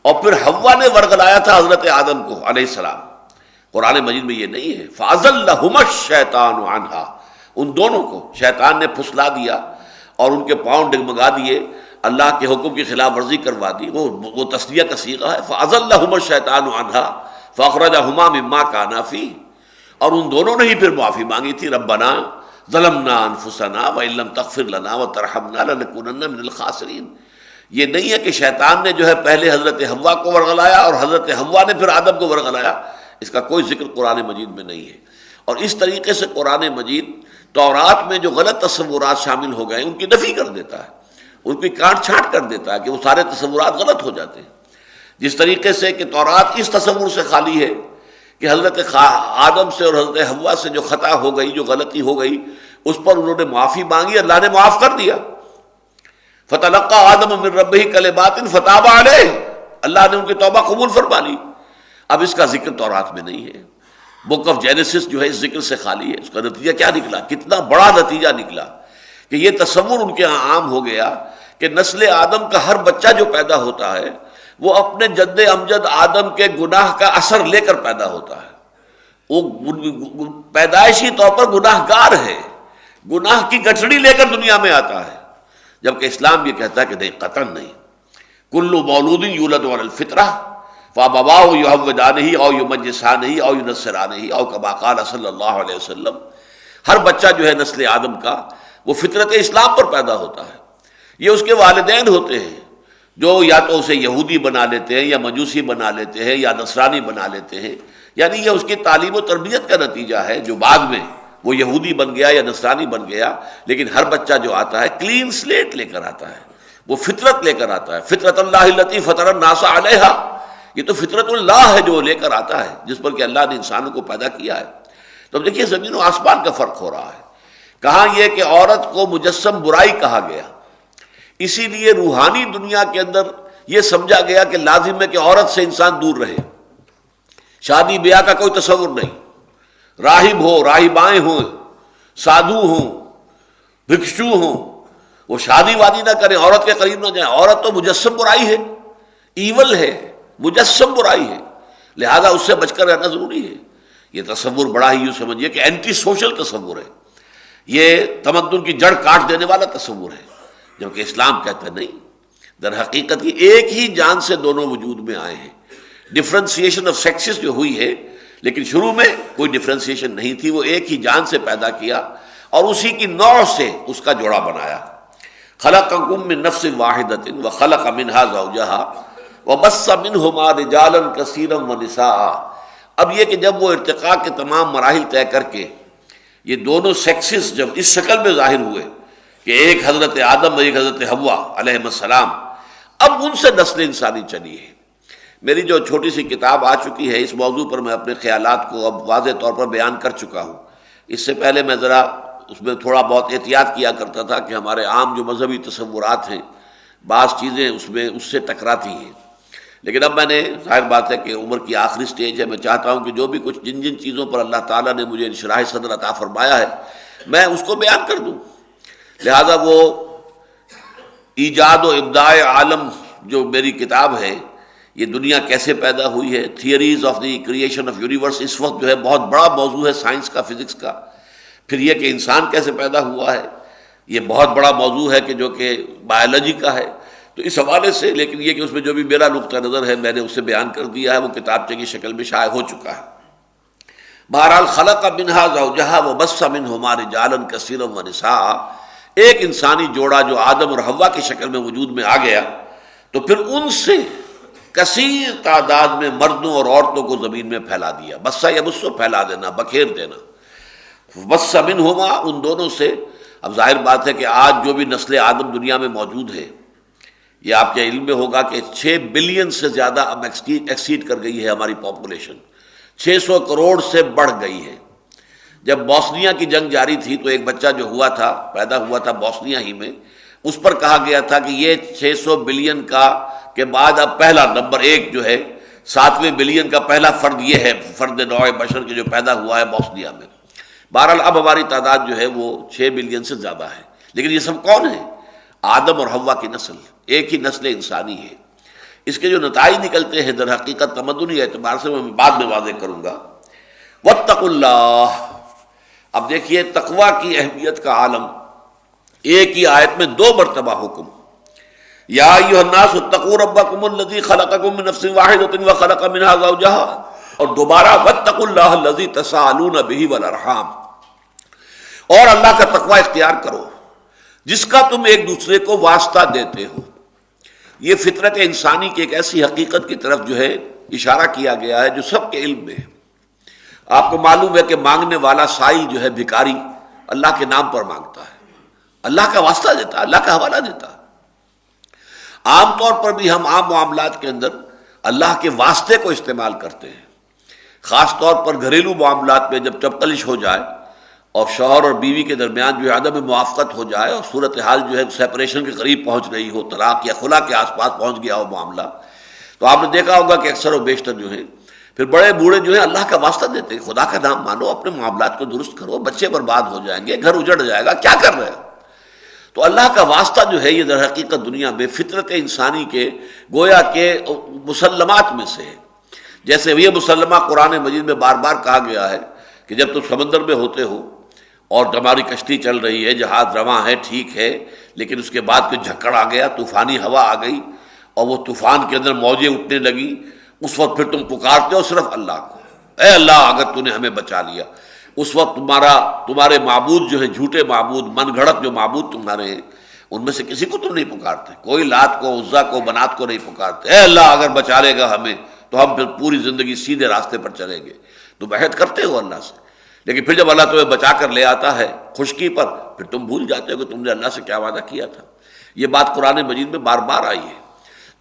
B: اور پھر حوا نے ورگلایا تھا حضرت آدم کو علیہ السلام۔ قرآن مجید میں یہ نہیں ہے فَأَزَلَّهُمَا الشَّيْطَانُ عَنْهَا ان دونوں کو شیطان نے پھسلا دیا اور ان کے پاؤں ڈگمگا دیے، اللہ کے حکم کی خلاف ورزی کروا دی۔ وہ تسلیہ کا صیغہ ہے، فَأَزَلَّهُمَا الشَّيْطَانُ عَنْهَا فَأَخْرَجَهُمَا مِمَّا كَانَا فِيهِ، اور ان دونوں نے ہی پھر معافی مانگی تھی، ربنا ظلمنا انفسنا وان لم تغفر لنا وترحمنا لنکونن من الخاسرین۔ یہ نہیں ہے کہ شیطان نے جو ہے پہلے حضرت حوا کو ورغلایا اور حضرت حوا نے پھر آدم کو ورغلایا، اس کا کوئی ذکر قرآن مجید میں نہیں ہے۔ اور اس طریقے سے قرآن مجید تورات میں جو غلط تصورات شامل ہو گئے ان کی نفی کر دیتا ہے، ان کی کاٹ چھانٹ کر دیتا ہے کہ وہ سارے تصورات غلط ہو جاتے ہیں۔ جس طریقے سے کہ تورات اس تصور سے خالی ہے کہ حضرت آدم سے اور حضرت حوا سے جو خطا ہو گئی، جو غلطی ہو گئی، اس پر انہوں نے معافی مانگی، اللہ نے معاف کر دیا۔ فتلقى آدم من ربہ کلمات فتاب علیہ، اللہ نے ان کی توبہ قبول فرما لی۔ اب اس کا ذکر تورات میں نہیں ہے۔ بک آف جینیسس جو ہے اس ذکر سے خالی ہے۔ اس کا نتیجہ کیا نکلا؟ کتنا بڑا نتیجہ نکلا کہ یہ تصور ان کے ہاں عام ہو گیا کہ نسل آدم کا ہر بچہ جو پیدا ہوتا ہے وہ اپنے جد امجد آدم کے گناہ کا اثر لے کر پیدا ہوتا ہے، وہ پیدائشی طور پر گناہ گار ہے، گناہ کی گٹھڑی لے کر دنیا میں آتا ہے، جبکہ اسلام یہ کہتا ہے کہ نہیں، قطعاً نہیں۔ کل مولود یولد علی الفطرہ فابواہ یہودانہ او یمجسانہ او ینصرانہ او کما قال صلی اللہ علیہ وسلم، ہر بچہ جو ہے نسل آدم کا وہ فطرت اسلام پر پیدا ہوتا ہے۔ یہ اس کے والدین ہوتے ہیں جو یا تو اسے یہودی بنا لیتے ہیں یا مجوسی بنا لیتے ہیں یا نصرانی بنا لیتے ہیں، یعنی یہ اس کی تعلیم و تربیت کا نتیجہ ہے جو بعد میں وہ یہودی بن گیا یا نصرانی بن گیا۔ لیکن ہر بچہ جو آتا ہے کلین سلیٹ لے کر آتا ہے، وہ فطرت لے کر آتا ہے، فطرت اللہ التی فطر الناس علیہا، یہ تو فطرت اللہ ہے جو لے کر آتا ہے، جس پر کہ اللہ نے انسانوں کو پیدا کیا ہے۔ تو اب دیکھیے زمین و آسمان کا فرق ہو رہا ہے۔ کہاں یہ کہ عورت کو مجسم برائی کہا گیا، اسی لیے روحانی دنیا کے اندر یہ سمجھا گیا کہ لازم ہے کہ عورت سے انسان دور رہے، شادی بیاہ کا کوئی تصور نہیں، راہب ہو، راہبائیں ہوں، سادھو ہوں، بھکشو ہوں، وہ شادی وادی نہ کریں، عورت کے قریب نہ جائیں۔ عورت تو مجسم برائی ہے، ایول ہے، مجسم برائی ہے، لہذا اس سے بچ کر رہنا ضروری ہے۔ یہ تصور بڑا ہی یوں سمجھیے کہ اینٹی سوشل تصور ہے، یہ تمدن کی جڑ کاٹ دینے والا تصور ہے، جبکہ اسلام کہتا ہے نہیں، در حقیقت یہ ایک ہی جان سے دونوں وجود میں آئے ہیں۔ ڈفرینسیشن آف سیکسز جو ہوئی ہے، لیکن شروع میں کوئی ڈفرینسیشن نہیں تھی، وہ ایک ہی جان سے پیدا کیا اور اسی کی نوع سے اس کا جوڑا بنایا۔ خلقکم من نفس واحدۃ وخلق منها زوجها وبث منهما رجالا کثیرا ونساء۔ اب یہ کہ جب وہ ارتقاء کے تمام مراحل طے کر کے یہ دونوں سیکسز جب اس شکل میں ظاہر ہوئے کہ ایک حضرت آدم اور ایک حضرت حوا علیہ السلام، اب ان سے نسل انسانی چلی ہے۔ میری جو چھوٹی سی کتاب آ چکی ہے اس موضوع پر، میں اپنے خیالات کو اب واضح طور پر بیان کر چکا ہوں۔ اس سے پہلے میں ذرا اس میں تھوڑا بہت احتیاط کیا کرتا تھا کہ ہمارے عام جو مذہبی تصورات ہیں بعض چیزیں اس میں اس سے ٹکراتی ہیں، لیکن اب میں نے، ظاہر بات ہے کہ عمر کی آخری سٹیج ہے، میں چاہتا ہوں کہ جو بھی کچھ جن جن چیزوں پر اللہ تعالیٰ نے مجھے انشراح صدر عطا فرمایا ہے میں اس کو بیان کر دوں۔ لہذا وہ ایجاد و ابداع عالم جو میری کتاب ہے، یہ دنیا کیسے پیدا ہوئی ہے، theories of the creation of universe, اس وقت جو ہے بہت بڑا موضوع ہے سائنس کا، فزکس کا۔ پھر یہ کہ انسان کیسے پیدا ہوا ہے، یہ بہت بڑا موضوع ہے کہ جو کہ بایولوجی کا ہے۔ تو اس حوالے سے، لیکن یہ کہ اس میں جو بھی میرا نقطہ نظر ہے میں نے اسے بیان کر دیا ہے، وہ کتابچے کی شکل میں شائع ہو چکا ہے۔ بہرحال خلق منہا زوجہا وبث منہما رجالا کثیرا ونساء، ایک انسانی جوڑا جو آدم اور حوا کی شکل میں وجود میں آ گیا، تو پھر ان سے کثیر تعداد میں مردوں اور عورتوں کو زمین میں پھیلا دیا۔ بسا یبسو، پھیلا دینا، بکھیر دینا۔ بس منہما، ان دونوں سے۔ اب ظاہر بات ہے کہ آج جو بھی نسل آدم دنیا میں موجود ہے، یہ آپ کے علم میں ہوگا کہ 6 بلین سے زیادہ اب ایکسیڈ کر گئی ہے ہماری پاپولیشن، 600 کروڑ سے بڑھ گئی ہے۔ جب بوسنیا کی جنگ جاری تھی تو ایک بچہ جو ہوا تھا، پیدا ہوا تھا بوسنیا ہی میں، اس پر کہا گیا تھا کہ یہ 600 بلین کا کے بعد اب پہلا نمبر 1 جو ہے، 7ویں بلین کا پہلا فرد یہ ہے، فرد نوع بشر کے جو پیدا ہوا ہے بوسنیا میں۔ بہرحال اب ہماری تعداد جو ہے وہ 6 بلین سے زیادہ ہے، لیکن یہ سب کون ہے؟ آدم اور حوا کی نسل، ایک ہی نسل انسانی ہے۔ اس کے جو نتائج نکلتے ہیں در حقیقت تمدنی اعتبار سے میں بعد میں واضح کروں گا۔ واتقوا اللہ، اب دیکھیے تقوی کی اہمیت کا عالم، ایک ہی آیت میں 2 مرتبہ حکم، یا ایھا الناس اتقوا ربکم الذی خلقکم من نفس واحدۃ وخلق منها زوجها، اور دوبارہ واتقوا اللہ الذی تساءلون بہ والارحام، اور اللہ کا تقوی اختیار کرو جس کا تم ایک دوسرے کو واسطہ دیتے ہو۔ یہ فطرت انسانی کی ایک ایسی حقیقت کی طرف جو ہے اشارہ کیا گیا ہے جو سب کے علم میں ہے۔ آپ کو معلوم ہے کہ مانگنے والا سائل جو ہے بھکاری اللہ کے نام پر مانگتا ہے، اللہ کا واسطہ دیتا ہے، اللہ کا حوالہ دیتا ہے۔ عام طور پر بھی ہم عام معاملات کے اندر اللہ کے واسطے کو استعمال کرتے ہیں، خاص طور پر گھریلو معاملات میں جب چپقلش ہو جائے اور شوہر اور بیوی کے درمیان جو ہے عدم موافقت ہو جائے اور صورتحال جو ہے سیپریشن کے قریب پہنچ رہی ہو، طلاق یا خلا کے آس پاس پہنچ گیا ہو معاملہ، تو آپ نے دیکھا ہوگا کہ اکثر و بیشتر جو ہے پھر بڑے بوڑھے جو ہیں اللہ کا واسطہ دیتے ہیں، خدا کا نام مانو، اپنے معاملات کو درست کرو، بچے برباد ہو جائیں گے، گھر اجڑ جائے گا، کیا کر رہے ہو؟ تو اللہ کا واسطہ جو ہے یہ در حقیقت دنیا میں فطرت انسانی کے گویا کے مسلمات میں سے ہے۔ جیسے یہ مسلمہ قرآن مجید میں بار بار کہا گیا ہے کہ جب تم سمندر میں ہوتے ہو اور ہماری کشتی چل رہی ہے، جہاز رواں ہے، ٹھیک ہے، لیکن اس کے بعد کوئی جھکڑ آ گیا، طوفانی ہوا آ گئی اور وہ طوفان کے اندر موجیں اٹھنے لگی، اس وقت پھر تم پکارتے ہو صرف اللہ کو، اے اللہ اگر تو نے ہمیں بچا لیا۔ اس وقت تمہارے معبود جو ہیں، جھوٹے معبود، من گھڑت جو معبود تمہارے ہیں، ان میں سے کسی کو تم نہیں پکارتے، کوئی لات کو، عزا کو، بنات کو نہیں پکارتے، اے اللہ اگر بچا لے گا ہمیں تو ہم پھر پوری زندگی سیدھے راستے پر چلیں گے۔ تم عہد کرتے ہو اللہ سے، لیکن پھر جب اللہ تمہیں بچا کر لے آتا ہے خشکی پر، پھر تم بھول جاتے ہو کہ تم نے اللہ سے کیا وعدہ کیا تھا۔ یہ بات قرآن مجید میں بار بار آئی ہے۔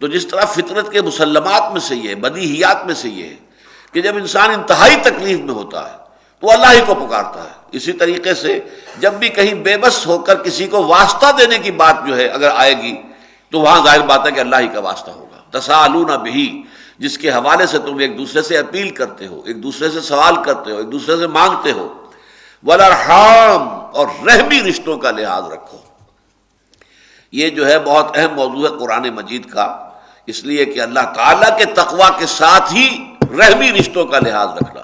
B: تو جس طرح فطرت کے مسلمات میں سے یہ ہے، بدیہیات میں سے یہ ہے کہ جب انسان انتہائی تکلیف میں ہوتا ہے تو اللہ ہی کو پکارتا ہے، اسی طریقے سے جب بھی کہیں بے بس ہو کر کسی کو واسطہ دینے کی بات جو ہے اگر آئے گی تو وہاں ظاہر بات ہے کہ اللہ ہی کا واسطہ ہوگا۔ تساءلون بہ، جس کے حوالے سے تم ایک دوسرے سے اپیل کرتے ہو، ایک دوسرے سے سوال کرتے ہو، ایک دوسرے سے مانگتے ہو۔ والارحام، اور رحمی رشتوں کا لحاظ رکھو۔ یہ جو ہے بہت اہم موضوع ہے قرآن مجید کا، اس لیے کہ اللہ تعالیٰ کے تقوی کے ساتھ ہی رحمی رشتوں کا لحاظ رکھنا،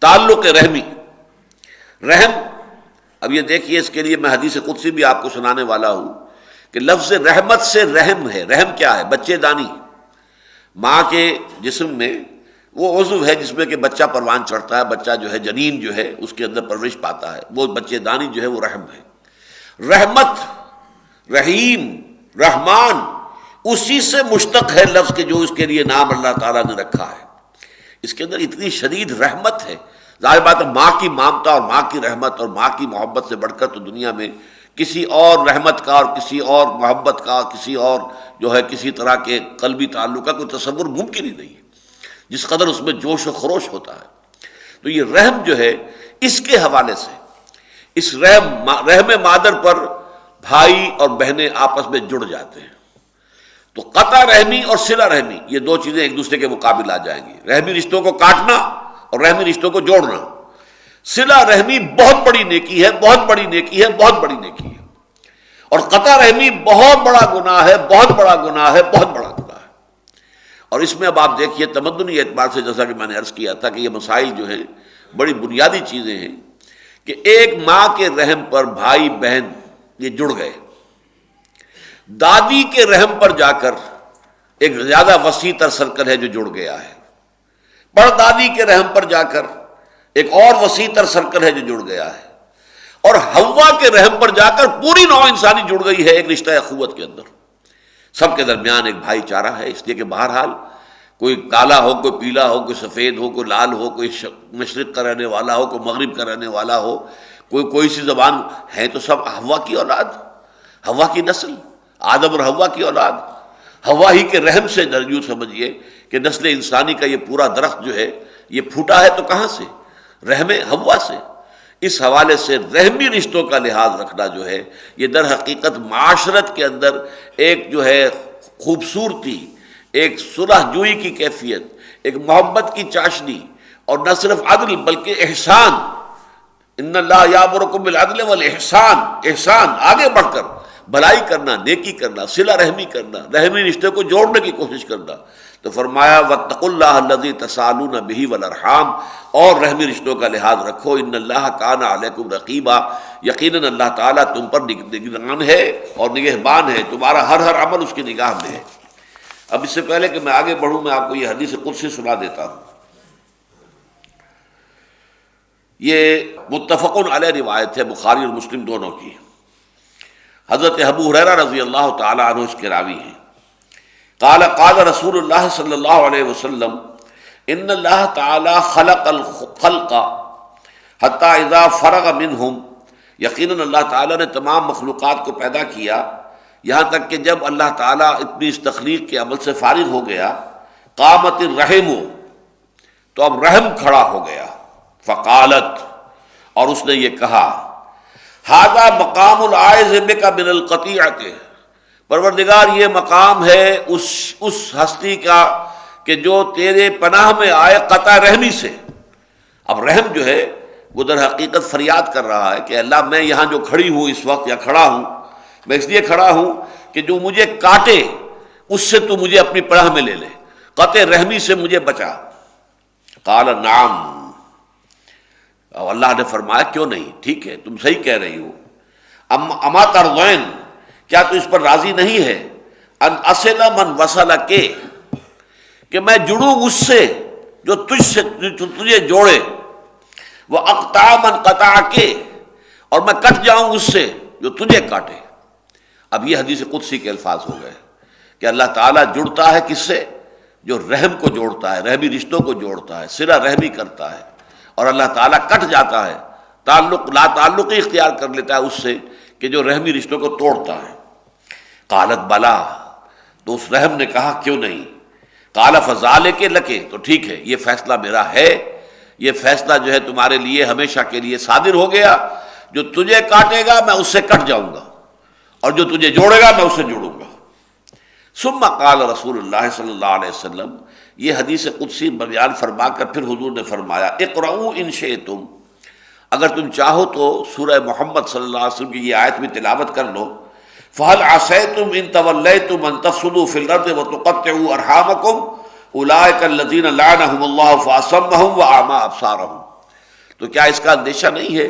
B: تعلق رحمی، رحم۔ اب یہ دیکھیے، اس کے لیے میں حدیث قدسی بھی آپ کو سنانے والا ہوں کہ لفظ رحمت سے رحم ہے۔ رحم کیا ہے؟ بچے دانی، ماں کے جسم میں وہ عضو ہے جس میں کہ بچہ پروان چڑھتا ہے، بچہ جو ہے جنین جو ہے اس کے اندر پرورش پاتا ہے، وہ بچے دانی جو ہے وہ رحم ہے۔ رحمت، رحیم، رحمان اسی سے مشتق ہے لفظ کے جو اس کے لیے نام اللہ تعالیٰ نے رکھا ہے۔ اس کے اندر اتنی شدید رحمت ہے، ظاہر بات ہے ماں کی مامتا اور ماں کی رحمت اور ماں کی محبت سے بڑھ کر تو دنیا میں کسی اور رحمت کا اور کسی اور محبت کا، کسی اور جو ہے کسی طرح کے قلبی تعلق کا کوئی تصور ممکن ہی نہیں ہے، جس قدر اس میں جوش و خروش ہوتا ہے۔ تو یہ رحم جو ہے اس کے حوالے سے، اس رحم مادر پر بھائی اور بہنیں آپس میں جڑ جاتے ہیں۔ تو قطع رحمی اور صلہ رحمی، یہ دو چیزیں ایک دوسرے کے مقابل آ جائیں گی، رحمی رشتوں کو کاٹنا اور رحمی رشتوں کو جوڑنا۔ صلہ رحمی بہت بڑی نیکی ہے، بہت بڑی نیکی ہے، بہت بڑی نیکی ہے، اور قطع رحمی بہت بڑا گناہ ہے، بہت بڑا گناہ ہے، بہت بڑا گناہ ہے۔ اور اس میں اب آپ دیکھیے تمدنی اعتبار سے، جیسا کہ میں نے عرض کیا تھا کہ یہ مسائل جو ہیں بڑی بنیادی چیزیں ہیں کہ ایک ماں کے رحم پر بھائی بہن یہ جڑ گئے، دادی کے رحم پر جا کر ایک زیادہ وسیع تر سرکل ہے جو جڑ گیا ہے، پردادی کے رحم پر جا کر ایک اور وسیع تر سرکل ہے جو جڑ گیا ہے، اور حوا کے رحم پر جا کر پوری نوع انسانی جڑ گئی ہے ایک رشتہ اخوت کے اندر۔ سب کے درمیان ایک بھائی چارہ ہے، اس لیے کہ بہرحال کوئی کالا ہو، کوئی پیلا ہو، کوئی سفید ہو، کوئی لال ہو، کوئی مشرق کا رہنے والا ہو، کوئی مغرب کا رہنے والا ہو، کوئی سی زبان ہے، تو سب حوا کی اولاد، حوا کی نسل، آدم اور حوا کی اولاد، حوا ہی کے رحم سے یوں سمجھیے کہ نسل انسانی کا یہ پورا درخت جو ہے یہ پھوٹا ہے تو کہاں سے؟ رحم حوا سے۔ اس حوالے سے رحمی رشتوں کا لحاظ رکھنا جو ہے یہ در حقیقت معاشرت کے اندر ایک جو ہے خوبصورتی، ایک صلح جوئی کی کیفیت، ایک محبت کی چاشنی، اور نہ صرف عدل بلکہ احسان، ان اللہ یامرکم بالعدل والاحسان، احسان آگے بڑھ کر بھلائی کرنا، نیکی کرنا، صلہ رحمی کرنا، رحمی رشتے کو جوڑنے کی کوشش کرنا، تو فرمایا واتقوا اللہ الذی تسالون بہ والارحام، اور رحمی رشتوں کا لحاظ رکھو، ان اللہ کان علیکم رقیبا، یقیناً اللہ تعالیٰ تم پر نگران ہے اور نگہبان ہے، تمہارا ہر عمل اس کی نگاہ میں ہے۔ اب اس سے پہلے کہ میں آگے بڑھوں میں آپ کو یہ حدیث قدسی سنا دیتا ہوں۔ یہ متفق علیہ روایت ہے، بخاری اور مسلم دونوں کی۔ حضرت ابو ہریرہ رضی اللہ تعالی عنہ اس کے راوی ہیں۔ قال قال رسول اللہ صلی اللہ علیہ وسلم ان اللہ تعالی خلق الخلق حتی اذا فرغ منہم، یقیناً اللہ تعالیٰ نے تمام مخلوقات کو پیدا کیا یہاں تک کہ جب اللہ تعالیٰ اپنی اس تخلیق کے عمل سے فارغ ہو گیا، قامت الرحم، تو اب رحم کھڑا ہو گیا، فقالت، اور اس نے یہ کہا، ھذا مقام العائذ بک من القطیعۃ، پروردگار یہ مقام ہے اس ہستی کا کہ جو تیرے پناہ میں آئے قطع رحمی سے۔ اب رحم جو ہے وہ در حقیقت فریاد کر رہا ہے کہ اللہ میں یہاں جو کھڑی ہوں اس وقت یا کھڑا ہوں، میں اس لیے کھڑا ہوں کہ جو مجھے کاٹے اس سے تو مجھے اپنی پناہ میں لے لے، قطع رحمی سے مجھے بچا۔ قال نعم، اور اللہ نے فرمایا کیوں نہیں، ٹھیک ہے تم صحیح کہہ رہی ہو۔ اما ترضین، کیا تو اس پر راضی نہیں ہے، ان اصل من وصل کے، کہ میں جڑوں اس سے جو تجھ سے تجھے جوڑے، وہ اقطع من قطع کے، اور میں کٹ جاؤں اس سے جو تجھے کاٹے۔ اب یہ حدیث قدسی کے الفاظ ہو گئے کہ اللہ تعالیٰ جڑتا ہے کس سے؟ جو رحم کو جوڑتا ہے، رحمی رشتوں کو جوڑتا ہے، صلہ رحمی کرتا ہے، اور اللہ تعالیٰ کٹ جاتا ہے، تعلق لا تعلقی اختیار کر لیتا ہے اس سے کہ جو رحمی رشتوں کو توڑتا ہے۔ قالت بلا، تو اس رحم نے کہا کیوں نہیں۔ قال فذالک لک، تو ٹھیک ہے یہ فیصلہ میرا ہے، یہ فیصلہ جو ہے تمہارے لیے ہمیشہ کے لیے صادر ہو گیا، جو تجھے کاٹے گا میں اس سے کٹ جاؤں گا، اور جو تجھے جوڑے گا میں اس سے جوڑوں گا۔ ثم قال رسول اللہ صلی اللہ علیہ وسلم، یہ حدیث قدسی بیان فرما کر پھر حضور نے فرمایا، اقرؤوا ان شئتم، اگر تم چاہو تو سورہ محمد صلی اللہ علیہ وسلم کی یہ آیت بھی تلاوت کر لو، فَهَلْ عَصَيْتُمْ إِن تَوَلَّيْتُمْ أَن تَفْسُدُوا فِي الْأَرْضِ وَتُقَطِّعُوا أَرْحَامَكُمْ أُولَٰئِكَ الَّذِينَ لَعَنَهُمُ اللَّهُ فَأَصَمَّهُمْ وَأَعْمَىٰ أَبْصَارَهُمْ، تو کیا اس کا اندیشہ نہیں ہے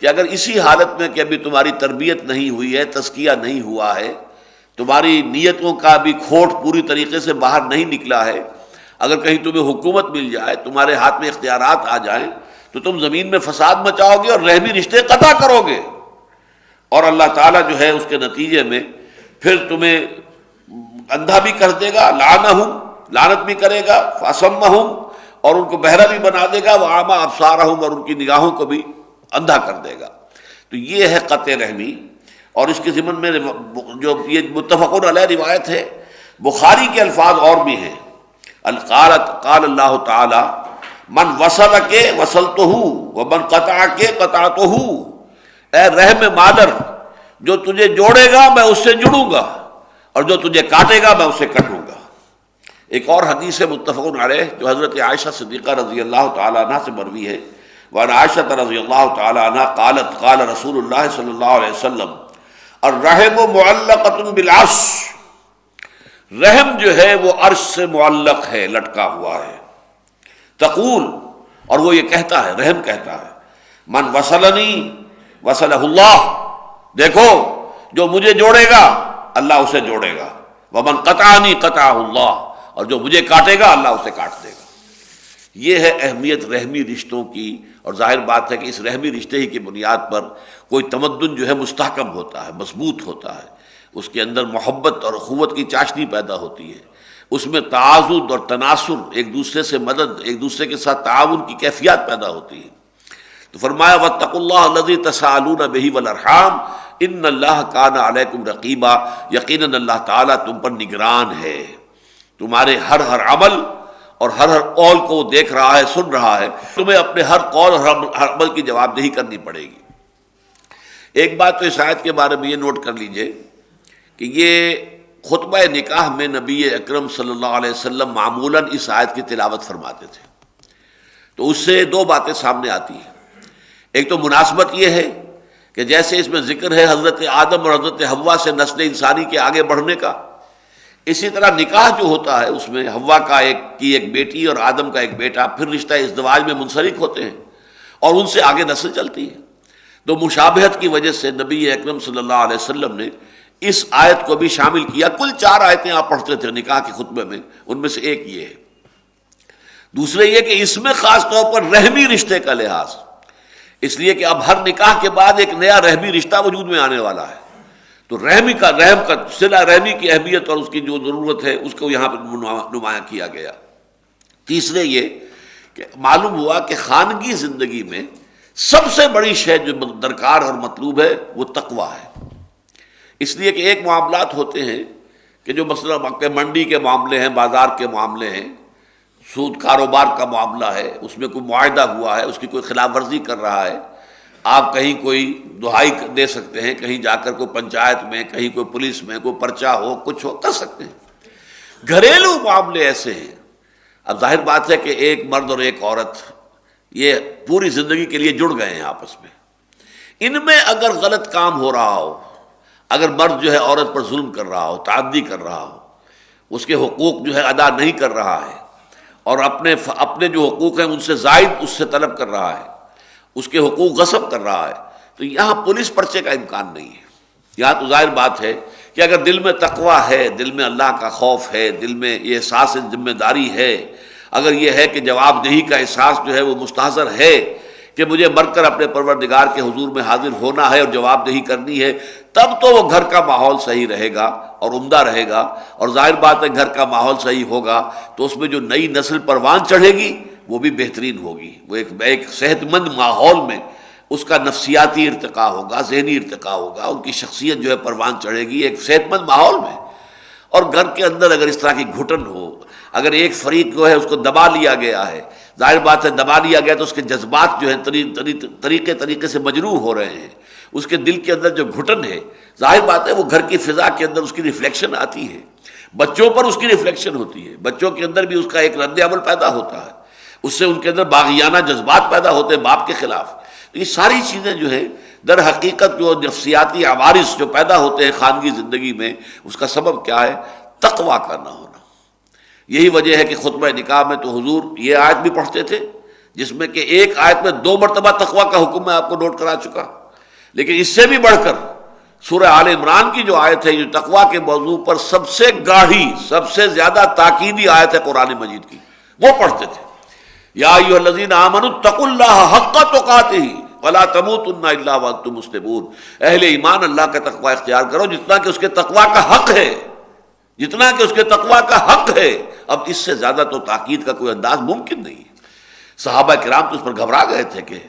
B: کہ اگر اسی حالت میں کہ ابھی تمہاری تربیت نہیں ہوئی ہے، تزکیہ نہیں ہوا ہے، تمہاری نیتوں کا بھی کھوٹ پوری طریقے سے باہر نہیں نکلا ہے، اگر کہیں تمہیں حکومت مل جائے، تمہارے ہاتھ میں اختیارات آ جائیں، تو تم زمین میں فساد مچاؤ گے اور رحمی رشتے قطع کرو گے، اور اللہ تعالیٰ جو ہے اس کے نتیجے میں پھر تمہیں اندھا بھی کر دے گا، لعنہم، لعنت بھی کرے گا، فاسمہم، اور ان کو بہرا بھی بنا دے گا، واعمی ابصارہم، اور ان کی نگاہوں کو بھی اندھا کر دے گا۔ تو یہ ہے قطع رحمی، اور اس کے ضمن میں جو یہ متفق علیہ روایت ہے، بخاری کے الفاظ اور بھی ہیں، قال اللہ تعالی من وصل کے وصلتہ ومن قطع کے قطعتہ، اے رحم مادر جو تجھے جوڑے گا میں اس سے جڑوں گا، اور جو تجھے کاٹے گا میں اسے کٹوں گا۔ ایک اور حدیث ہے متفق علیہ جو حضرت عائشہ صدیقہ رضی اللہ تعالی عنہ سے مروی ہے، وعن عائشہ رضی اللہ تعالی عنہ قالت قال رسول اللہ صلی اللہ علیہ وسلم الرحم معلقۃ بالعرش، رحم جو ہے وہ عرش سے معلق ہے، لٹکا ہوا ہے۔ تقول، اور وہ یہ کہتا ہے، رحم کہتا ہے، من وصلنی وصلہ اللہ، دیکھو جو مجھے جوڑے گا اللہ اسے جوڑے گا، ومن قطعنی قطعہ اللہ، اور جو مجھے کاٹے گا اللہ اسے کاٹ دے گا۔ یہ ہے اہمیت رحمی رشتوں کی، اور ظاہر بات ہے کہ اس رحمی رشتے ہی کی بنیاد پر کوئی تمدن جو ہے مستحکم ہوتا ہے، مضبوط ہوتا ہے، اس کے اندر محبت اور اخوت کی چاشنی پیدا ہوتی ہے، اس میں تعاضد اور تناصر، ایک دوسرے سے مدد، ایک دوسرے کے ساتھ تعاون کی کیفیت پیدا ہوتی ہے۔ تو فرمایا واتقوا اللہ الذی تساءلون بہ والارحام ان اللہ کان علیکم رقیبا، یقیناً اللہ تعالیٰ تم پر نگران ہے، تمہارے ہر عمل اور ہر قول کو وہ دیکھ رہا ہے، سن رہا ہے، تمہیں اپنے ہر قول اور ہر عمل کی جواب دہی کرنی پڑے گی۔ ایک بات تو اس آیت کے بارے میں یہ نوٹ کر لیجئے کہ یہ خطبہ نکاح میں نبی اکرم صلی اللہ علیہ وسلم معمولاً اس آیت کی تلاوت فرماتے تھے، تو اس سے دو باتیں سامنے آتی ہیں۔ ایک تو مناسبت یہ ہے کہ جیسے اس میں ذکر ہے حضرت آدم اور حضرت حوا سے نسل انسانی کے آگے بڑھنے کا، اسی طرح نکاح جو ہوتا ہے اس میں حوا کی ایک بیٹی اور آدم کا ایک بیٹا پھر رشتہ ازدواج میں منسلک ہوتے ہیں اور ان سے آگے نسل چلتی ہے. تو مشابہت کی وجہ سے نبی اکرم صلی اللہ علیہ وسلم نے اس آیت کو بھی شامل کیا. کل 4 آیتیں آپ پڑھتے تھے نکاح کے خطبے میں، ان میں سے ایک یہ ہے. دوسرے یہ کہ اس میں خاص طور پر رحمی رشتے کا لحاظ، اس لیے کہ اب ہر نکاح کے بعد ایک نیا رحمی رشتہ وجود میں آنے والا ہے، تو رحم کا صلہ رحمی کی اہمیت اور اس کی جو ضرورت ہے اس کو یہاں پر نمایاں کیا گیا. تیسرے یہ کہ معلوم ہوا کہ خانگی زندگی میں سب سے بڑی شے جو درکار اور مطلوب ہے وہ تقویٰ ہے. اس لیے کہ ایک معاملات ہوتے ہیں کہ جو مثلا منڈی کے معاملے ہیں، بازار کے معاملے ہیں، سود کاروبار کا معاملہ ہے، اس میں کوئی معاہدہ ہوا ہے، اس کی کوئی خلاف ورزی کر رہا ہے، آپ کہیں کوئی دہائی دے سکتے ہیں، کہیں جا کر کوئی پنچایت میں، کہیں کوئی پولیس میں کوئی پرچہ ہو، کچھ ہو، کر سکتے ہیں. گھریلو معاملے ایسے ہیں، اب ظاہر بات ہے کہ ایک مرد اور ایک عورت یہ پوری زندگی کے لیے جڑ گئے ہیں آپس میں. ان میں اگر غلط کام ہو رہا ہو، اگر مرد جو ہے عورت پر ظلم کر رہا ہو، تعدی کر رہا ہو، اس کے حقوق جو ہے ادا نہیں کر رہا ہے اور اپنے جو حقوق ہیں ان سے زائد اس سے طلب کر رہا ہے، اس کے حقوق غصب کر رہا ہے، تو یہاں پولیس پرچے کا امکان نہیں ہے. یہاں تو ظاہر بات ہے کہ اگر دل میں تقویٰ ہے، دل میں اللہ کا خوف ہے، دل میں یہ احساس ذمہ داری ہے، اگر یہ ہے کہ جواب دہی کا احساس جو ہے وہ مستحضر ہے کہ مجھے مر کر اپنے پروردگار کے حضور میں حاضر ہونا ہے اور جواب دہی کرنی ہے، تب تو وہ گھر کا ماحول صحیح رہے گا اور عمدہ رہے گا. اور ظاہر بات ہے گھر کا ماحول صحیح ہوگا تو اس میں جو نئی نسل پروان چڑھے گی وہ بھی بہترین ہوگی. وہ ایک صحت مند ماحول میں اس کا نفسیاتی ارتقاء ہوگا، ذہنی ارتقاء ہوگا، ان کی شخصیت جو ہے پروان چڑھے گی ایک صحت مند ماحول میں. اور گھر کے اندر اگر اس طرح کی گھٹن ہو، اگر ایک فریق جو ہے اس کو دبا لیا گیا ہے، ظاہر بات ہے دبا لیا گیا تو اس کے جذبات جو ہیں طریقے سے مجروح ہو رہے ہیں، اس کے دل کے اندر جو گھٹن ہے، ظاہر بات ہے وہ گھر کی فضا کے اندر اس کی ریفلیکشن آتی ہے، بچوں پر اس کی ریفلیکشن ہوتی ہے، بچوں کے اندر بھی اس کا ایک رد عمل پیدا ہوتا ہے، اس سے ان کے اندر باغیانہ جذبات پیدا ہوتے ہیں باپ کے خلاف. یہ ساری چیزیں جو ہے در حقیقت جو نفسیاتی عوارض جو پیدا ہوتے ہیں خانگی زندگی میں، اس کا سبب کیا ہے؟ تقویٰ کا نہ ہونا. یہی وجہ ہے کہ خطبہ نکاح میں تو حضور یہ آیت بھی پڑھتے تھے جس میں کہ ایک آیت میں 2 مرتبہ تقویٰ کا حکم میں آپ کو نوٹ کرا چکا، لیکن اس سے بھی بڑھ کر سورہ آل عمران کی جو آیت ہے جو تقویٰ کے موضوع پر سب سے گاڑھی، سب سے زیادہ تاکیدی آیت ہے قرآن مجید کی، وہ پڑھتے تھے. یا ایھا الذین آمنوا اتقوا اللہ حق تقاتہ ولا تموتن الا وانتم مسلمون. اہل ایمان اللہ کا تقویٰ اختیار کرو جتنا کہ اس کے تقویٰ کا حق ہے، جتنا کہ اس کے تقویٰ کا حق ہے. اب اس سے زیادہ تو تاکید کا کوئی انداز ممکن نہیں ہے. صحابہ کرام تو اس پر گھبرا گئے تھے کہ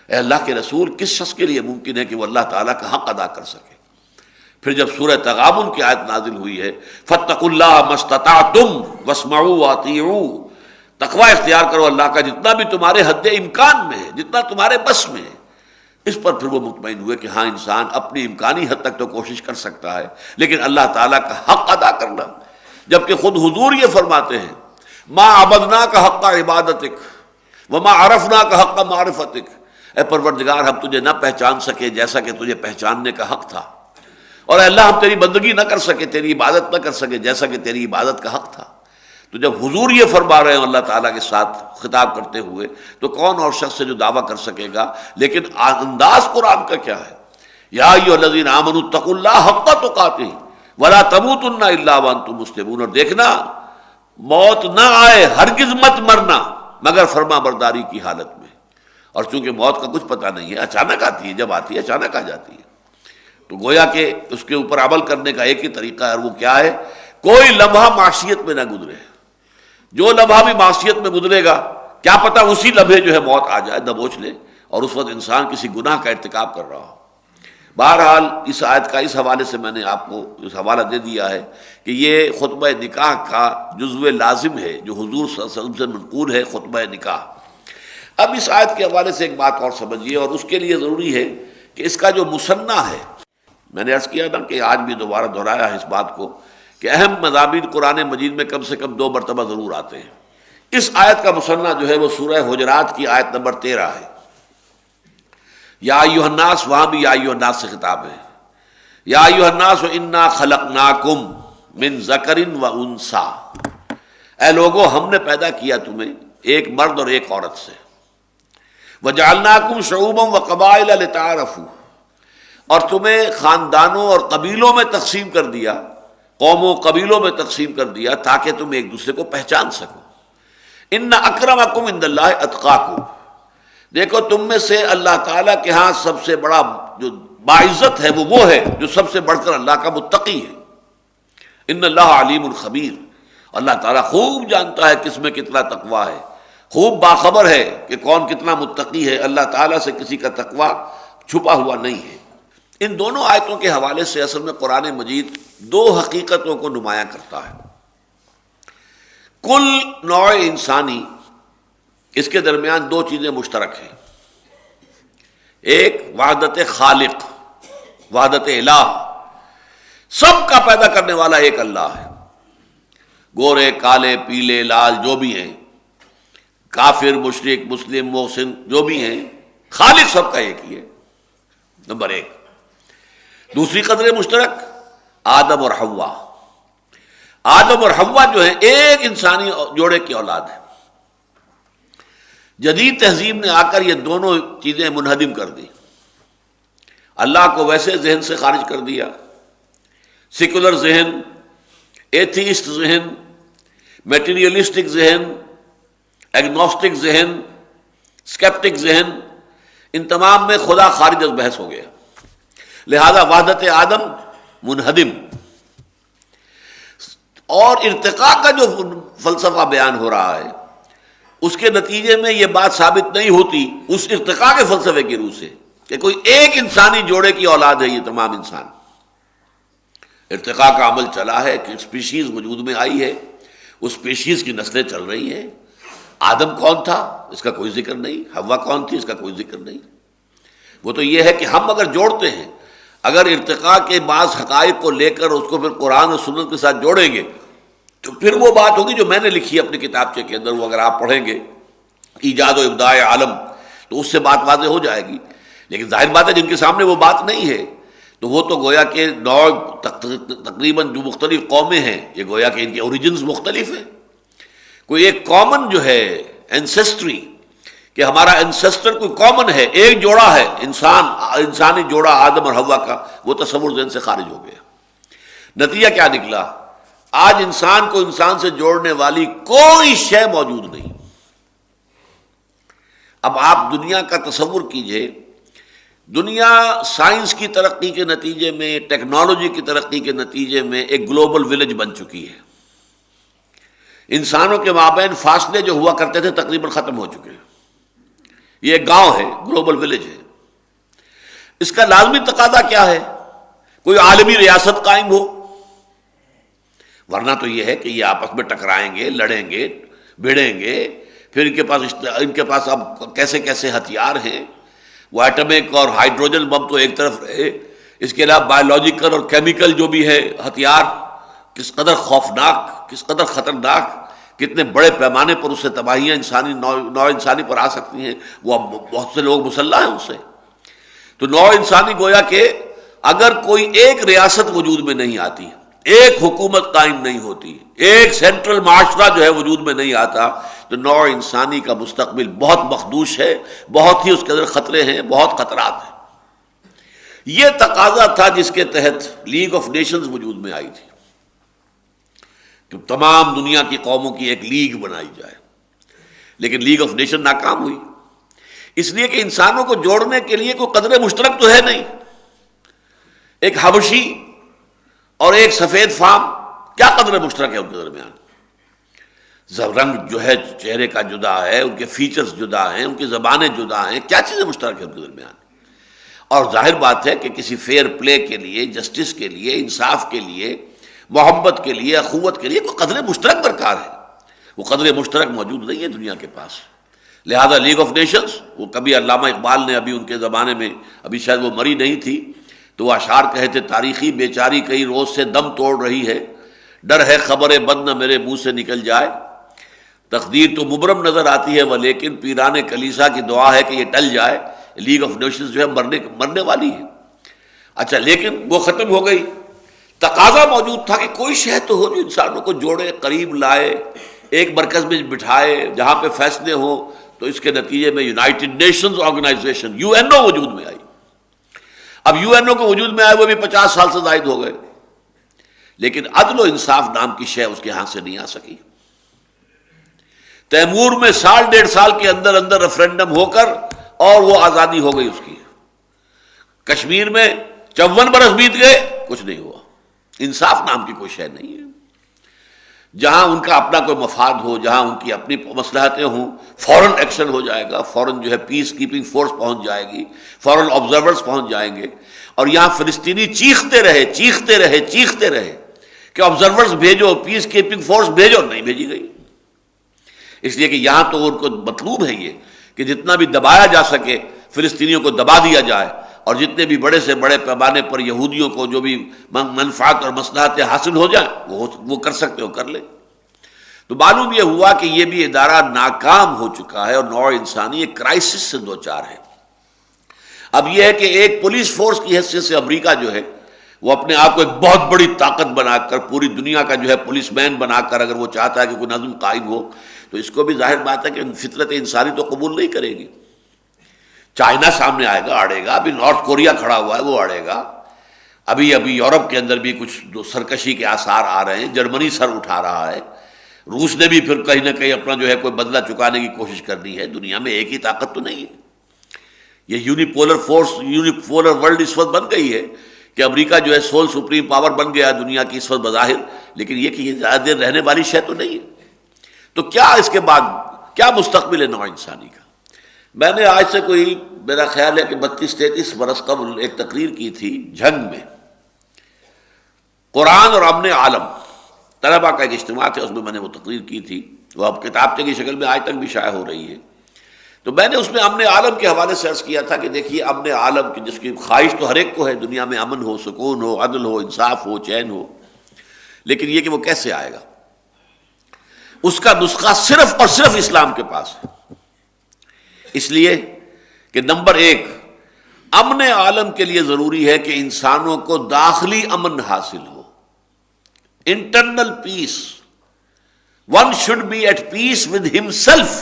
B: اے اللہ کے رسول کس شخص کے لیے ممکن ہے کہ وہ اللہ تعالیٰ کا حق ادا کر سکے. پھر جب سورہ تغابن کی آیت نازل ہوئی ہے فاتقوا اللہ ما استطعتم واسمعوا واطیعوا، تقویٰ اختیار کرو اللہ کا جتنا بھی تمہارے حد امکان میں ہے، جتنا تمہارے بس میں ہے. اس پر پھر وہ مطمئن ہوئے کہ ہاں انسان اپنی امکانی حد تک تو کوشش کر سکتا ہے، لیکن اللہ تعالیٰ کا حق ادا کرنا، جبکہ خود حضور یہ فرماتے ہیں ما عبدناک حق عبادتک وما عرفناک حق معرفتک. اے پروردگار ہم تجھے نہ پہچان سکے جیسا کہ تجھے پہچاننے کا حق تھا، اور اے اللہ ہم تیری بندگی نہ کر سکے، تیری عبادت نہ کر سکے جیسا کہ تیری عبادت کا حق تھا. تو جب حضور یہ فرما رہے ہیں اللہ تعالیٰ کے ساتھ خطاب کرتے ہوئے تو کون اور شخص سے جو دعویٰ کر سکے گا. لیکن انداز قرآن کا کیا ہے؟ یا ایھا الذین آمنوا اتقوا اللہ حق تقاتہ ولا تموتن الا وانتم مسلمون. اور دیکھنا موت نہ آئے، ہرگز مت مرنا مگر فرما برداری کی حالت میں. اور چونکہ موت کا کچھ پتہ نہیں ہے، اچانک آتی ہے، جب آتی ہے اچانک آ جاتی ہے، تو گویا کہ اس کے اوپر عمل کرنے کا ایک ہی طریقہ ہے، اور وہ کیا ہے؟ کوئی لمحہ معصیت میں نہ گزرے. جو لمحہ بھی معصیت میں گزرے گا کیا پتہ اسی لمحے جو ہے موت آ جائے، دبوچ لے، اور اس وقت انسان کسی گناہ کا ارتکاب کر رہا ہو. بہرحال اس آیت کا اس حوالے سے میں نے آپ کو اس حوالہ دے دیا ہے کہ یہ خطبہ نکاح کا جزو لازم ہے جو حضور صلی اللہ علیہ وسلم سے منقول ہے، خطبہ نکاح. اب اس آیت کے حوالے سے ایک بات اور سمجھیے، اور اس کے لیے ضروری ہے کہ اس کا جو مثنیٰ ہے، میں نے عرض کیا نا کہ آج بھی دوبارہ دہرایا ہے اس بات کو کہ اہم مضامین قرآن مجید میں کم سے کم 2 مرتبہ ضرور آتے ہیں. اس آیت کا مثنیٰ جو ہے وہ سورہ حجرات کی آیت نمبر 13 ہے. یا ایھا الناس، وہاں بھی یا ایھا الناس سے خطاب ہے. یا ایھا الناس انا خلقناکم من ذکر و انثی، اے لوگو ہم نے پیدا کیا تمہیں ایک مرد اور ایک عورت سے، وجعلناکم شعوبا وقبائل لتعارفوا، اور تمہیں خاندانوں اور قبیلوں میں تقسیم کر دیا، قوموں قبیلوں میں تقسیم کر دیا تاکہ تم ایک دوسرے کو پہچان سکو۔ ان اکرمکم عند اللہ اتقاکم، دیکھو تم میں سے اللہ تعالیٰ کے ہاں سب سے بڑا جو باعزت ہے وہ ہے جو سب سے بڑھ کر اللہ کا متقی ہے۔ ان اللہ علیم الخبیر، اللہ تعالیٰ خوب جانتا ہے کس میں کتنا تقویٰ ہے، خوب باخبر ہے کہ کون کتنا متقی ہے، اللہ تعالیٰ سے کسی کا تقویٰ چھپا ہوا نہیں ہے۔ ان دونوں آیتوں کے حوالے سے اصل میں قرآن مجید دو حقیقتوں کو نمایاں کرتا ہے۔ کل نوع انسانی، اس کے درمیان دو چیزیں مشترک ہیں، ایک وحدت خالق، وحدت الہ، سب کا پیدا کرنے والا ایک اللہ ہے، گورے کالے پیلے لال جو بھی ہیں، کافر مشرک مسلم محسن جو بھی ہیں، خالق سب کا ایک ہی ہے، نمبر ایک۔ دوسری قدر مشترک آدم اور حوا، آدم اور حوا جو ہیں ایک انسانی جوڑے کی اولاد ہے۔ جدید تہذیب نے آ کر یہ دونوں چیزیں منہدم کر دی، اللہ کو ویسے ذہن سے خارج کر دیا، سیکولر ذہن، ایتھیسٹ ذہن، میٹیریلسٹک ذہن، ایگنوسٹک ذہن، اسکیپٹک ذہن، ان تمام میں خدا خارج از بحث ہو گیا، لہذا وحدت آدم منہدم۔ اور ارتقاء کا جو فلسفہ بیان ہو رہا ہے اس کے نتیجے میں یہ بات ثابت نہیں ہوتی اس ارتقاء کے فلسفے کی روح سے کہ کوئی ایک انسانی جوڑے کی اولاد ہے یہ تمام انسان۔ ارتقاء کا عمل چلا ہے کہ اسپیشیز وجود میں آئی ہے، اس اسپیشیز کی نسلیں چل رہی ہیں۔ آدم کون تھا اس کا کوئی ذکر نہیں، حوا کون تھی اس کا کوئی ذکر نہیں۔ وہ تو یہ ہے کہ ہم اگر جوڑتے ہیں، اگر ارتقاء کے بعض حقائق کو لے کر اس کو پھر قرآن اور سنت کے ساتھ جوڑیں گے تو پھر وہ بات ہوگی جو میں نے لکھی ہے اپنے کتابچے کے اندر، وہ اگر آپ پڑھیں گے ایجاد و ابداع عالم تو اس سے بات واضح ہو جائے گی۔ لیکن ظاہر بات ہے جن کے سامنے وہ بات نہیں ہے تو وہ تو گویا کہ نوع تقریباً جو مختلف قومیں ہیں یہ گویا کہ ان کے اوریجنز مختلف ہیں۔ کوئی ایک کامن جو ہے اینسیسٹری کہ ہمارا اینسیسٹر کوئی کامن ہے، ایک جوڑا ہے انسانی جوڑا آدم اور حوا کا، وہ تصور ذہن سے خارج ہو گیا۔ نتیجہ کیا نکلا؟ آج انسان کو انسان سے جوڑنے والی کوئی شے موجود نہیں۔ اب آپ دنیا کا تصور کیجئے، دنیا سائنس کی ترقی کے نتیجے میں، ٹیکنالوجی کی ترقی کے نتیجے میں ایک گلوبل ولیج بن چکی ہے۔ انسانوں کے مابین فاصلے جو ہوا کرتے تھے تقریباً ختم ہو چکے ہیں۔ یہ ایک گاؤں ہے، گلوبل ولیج ہے۔ اس کا لازمی تقاضا کیا ہے؟ کوئی عالمی ریاست قائم ہو، ورنہ تو یہ ہے کہ یہ آپس میں ٹکرائیں گے، لڑیں گے، بھیڑیں گے، پھر ان کے پاس اب کیسے کیسے ہتھیار ہیں، وہ ایٹمک اور ہائیڈروجن بم تو ایک طرف رہے، اس کے علاوہ بایولوجیکل اور کیمیکل جو بھی ہے ہتھیار، کس قدر خوفناک، کس قدر خطرناک، کتنے بڑے پیمانے پر اس سے تباہیاں نوع انسانی پر آ سکتی ہیں، وہ اب بہت سے لوگ مسلح ہیں اس سے۔ تو نوع انسانی گویا کہ اگر کوئی ایک ریاست وجود میں نہیں آتی، ایک حکومت قائم نہیں ہوتی، ایک سینٹرل معاشرہ جو ہے وجود میں نہیں آتا، تو نوع انسانی کا مستقبل بہت مخدوش ہے، بہت ہی اس کے اندر خطرے ہیں، بہت خطرات ہیں۔ یہ تقاضا تھا جس کے تحت لیگ آف نیشنز وجود میں آئی تھی کہ تمام دنیا کی قوموں کی ایک لیگ بنائی جائے، لیکن لیگ آف نیشن ناکام ہوئی، اس لیے کہ انسانوں کو جوڑنے کے لیے کوئی قدر مشترک تو ہے نہیں۔ ایک حبشی اور ایک سفید فام، کیا قدر مشترک ہے ان کے درمیان؟ رنگ جو ہے چہرے کا جدا ہے، ان کے فیچرز جدا ہیں، ان کی زبانیں جدا ہیں، کیا چیزیں مشترک ہیں ان کے درمیان؟ اور ظاہر بات ہے کہ کسی فیئر پلے کے لیے، جسٹس کے لیے، انصاف کے لیے، محبت کے لیے، اخوت کے لیے کوئی قدر مشترک درکار ہے۔ وہ قدر مشترک موجود نہیں ہے دنیا کے پاس، لہذا لیگ آف نیشنز، وہ کبھی علامہ اقبال نے ابھی ان کے زمانے میں، ابھی شاید وہ مری نہیں تھی، تو وہ اشعار کہے تھے، تاریخی بیچاری کئی روز سے دم توڑ رہی ہے، ڈر ہے خبر بد نہ میرے منہ سے نکل جائے، تقدیر تو مبرم نظر آتی ہے وہ لیکن پیران کلیسا کی دعا ہے کہ یہ ٹل جائے۔ لیگ آف نیشنز جو ہے مرنے والی ہے۔ اچھا، لیکن وہ ختم ہو گئی، تقاضا موجود تھا کہ کوئی شے تو ہو جو انسانوں کو جوڑے، قریب لائے، ایک مرکز میں بٹھائے جہاں پہ فیصلے ہوں. تو اس کے نتیجے میں یونائٹڈ نیشنز آرگنائزیشن UN وجود میں آئی. اب UN کو وجود میں آئے وہ بھی 50 سال سے زائد ہو گئے، لیکن عدل و انصاف نام کی شے اس کے ہاتھ سے نہیں آ سکی. تیمور میں 1.5 سال کے اندر اندر ریفرینڈم ہو کر اور وہ آزادی ہو گئی اس کی. کشمیر میں 54 برس بیت گئے، کچھ نہیں ہوا. انصاف نام کی کوئی شے نہیں ہے. جہاں ان کا اپنا کوئی مفاد ہو، جہاں ان کی اپنی مصلحتیں ہوں، فوراً ایکشن ہو جائے گا، فوراً جو ہے پیس کیپنگ فورس پہنچ جائے گی، فوراً آبزرورز پہنچ جائیں گے. اور یہاں فلسطینی چیختے رہے کہ آبزرورز بھیجو، پیس کیپنگ فورس بھیجو، نہیں بھیجی گئی. اس لیے کہ یہاں تو ان کو مطلوب ہے یہ کہ جتنا بھی دبایا جا سکے فلسطینیوں کو دبا دیا جائے، اور جتنے بھی بڑے سے بڑے پیمانے پر یہودیوں کو جو بھی منفعت اور مصلحتیں حاصل ہو جائیں وہ کر سکتے ہو کر لیں. تو معلوم یہ ہوا کہ یہ بھی ادارہ ناکام ہو چکا ہے اور نوع انسانی ایک کرائسس سے دوچار ہے. اب یہ ہے کہ ایک پولیس فورس کی حیثیت سے امریکہ جو ہے وہ اپنے آپ کو ایک بہت بڑی طاقت بنا کر، پوری دنیا کا جو ہے پولیس مین بنا کر اگر وہ چاہتا ہے کہ کوئی نظم قائم ہو، تو اس کو بھی ظاہر بات ہے کہ فطرت انسانی تو قبول نہیں کرے گی. چائنا سامنے آئے گا، اڑے گا. ابھی نارتھ کوریا کھڑا ہوا ہے، وہ اڑے گا. ابھی یورپ کے اندر بھی کچھ سرکشی کے آثار آ رہے ہیں. جرمنی سر اٹھا رہا ہے. روس نے بھی پھر کہیں نہ کہیں اپنا جو ہے کوئی بدلہ چکانے کی کوشش کرنی ہے. دنیا میں ایک ہی طاقت تو نہیں ہے. یہ یونیپولر فورس، یونیپولر ورلڈ اس وقت بن گئی ہے کہ امریکہ جو ہے سول سپریم پاور بن گیا دنیا کی اس وقت بظاہر، لیکن یہ کہ یہ زیادہ دیر رہنے والی شے تو نہیں ہے. تو کیا اس کے بعد کیا مستقبل ہے نوع انسانی کا؟ میں نے آج سے کوئی میرا خیال ہے کہ 32-33 برس قبل ایک تقریر کی تھی جھنگ میں، قرآن اور امن عالم. طلبہ کا ایک اجتماع تھا، اس میں میں نے وہ تقریر کی تھی. وہ اب کتابچے کی شکل میں آج تک بھی شائع ہو رہی ہے. تو میں نے اس میں امن عالم کے حوالے سے عرض کیا تھا کہ دیکھیے امن عالم کی جس کی خواہش تو ہر ایک کو ہے، دنیا میں امن ہو، سکون ہو، عدل ہو، انصاف ہو، چین ہو، لیکن یہ کہ وہ کیسے آئے گا؟ اس کا نسخہ صرف اور صرف اسلام کے پاس ہے. اس لیے کہ نمبر 1 امن عالم کے لیے ضروری ہے کہ انسانوں کو داخلی امن حاصل ہو، internal peace. One should be at peace with himself.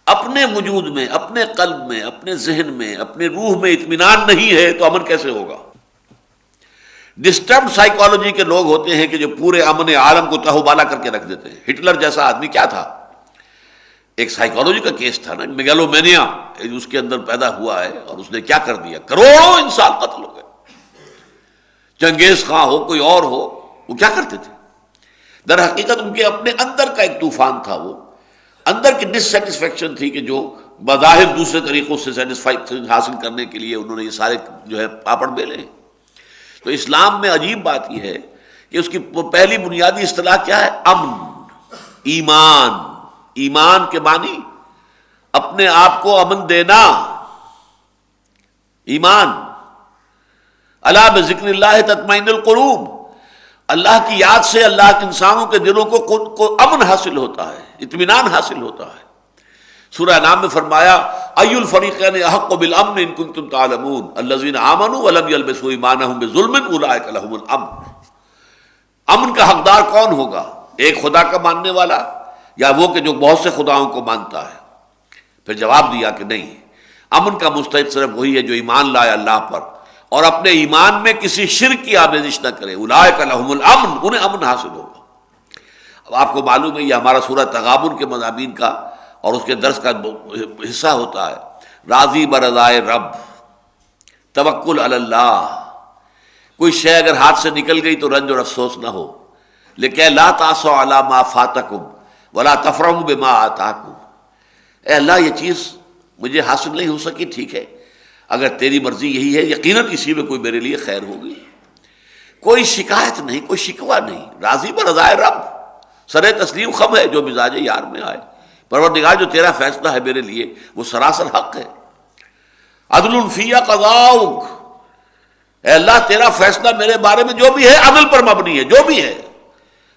B: اپنے وجود میں، اپنے قلب میں، اپنے ذہن میں، اپنے روح میں اطمینان نہیں ہے تو امن کیسے ہوگا؟ ڈسٹربڈ سائیکالوجی کے لوگ ہوتے ہیں کہ جو پورے امن عالم کو تہوبالا کر کے رکھ دیتے ہیں. ہٹلر جیسا آدمی کیا تھا؟ ایک سائیکالوجی کا کیس تھا نا، میگالومینیا اس کے اندر پیدا ہوا ہے، اور اس نے کیا کر دیا؟ کروڑوں انسان قتل ہو گئے. چنگیز خان ہو، کوئی اور ہو، وہ کیا کرتے تھے؟ در حقیقت ان کے اپنے اندر کا ایک طوفان تھا. وہ اندر کی ڈسسیٹسفیکشن تھی کہ جو بظاہر دوسرے طریقوں سے سیٹسفیکشن حاصل کرنے کے لیے انہوں نے یہ سارے جو ہے پاپڑ بیلے. تو اسلام میں عجیب بات یہ ہے کہ اس کی پہلی بنیادی اصطلاح کیا ہے؟ امن. ایمان. ایمان کے معنی اپنے آپ کو امن دینا. ایمان. الا بذکر اللہ تطمئن القلوب. اللہ کی یاد سے اللہ کے انسانوں کے دلوں کو امن حاصل ہوتا ہے، اطمینان حاصل ہوتا ہے. سورہ نام میں فرمایا ای الفریقین احق بالامن ان کنتم تعلمون الذین آمنوا ولم یلبسوا ایمانہم بظلم اولئک لہم الامن. امن کا حقدار کون ہوگا؟ ایک خدا کا ماننے والا یا وہ کہ جو بہت سے خداؤں کو مانتا ہے؟ پھر جواب دیا کہ نہیں، امن کا مستحق صرف وہی ہے جو ایمان لائے اللہ پر اور اپنے ایمان میں کسی شرک کی آمیزش نہ کرے. اولئک لہم الامن، انہیں امن حاصل ہوگا. اب آپ کو معلوم ہے یہ ہمارا سورہ تغابن کے مضامین کا اور اس کے درس کا حصہ ہوتا ہے. راضی برضائے رب، توکل علی اللہ. کوئی شے اگر ہاتھ سے نکل گئی تو رنج اور افسوس نہ ہو، لیکن لا تاسوا علی ما فاتکم ولا تفرحوا بما آتاکم. اے اللہ یہ چیز مجھے حاصل نہیں ہو سکی، ٹھیک ہے، اگر تیری مرضی یہی ہے یقیناً اسی میں کوئی میرے لیے خیر ہوگی. کوئی شکایت نہیں، کوئی شکوہ نہیں. راضی برضائے رب، سر تسلیم خم ہے جو مزاج یار میں آئے. پروردگار جو تیرا فیصلہ ہے میرے لیے وہ سراسر حق ہے. عدل فی قضاؤک، اے اللہ تیرا فیصلہ میرے بارے میں جو بھی ہے عدل پر مبنی ہے. جو بھی ہے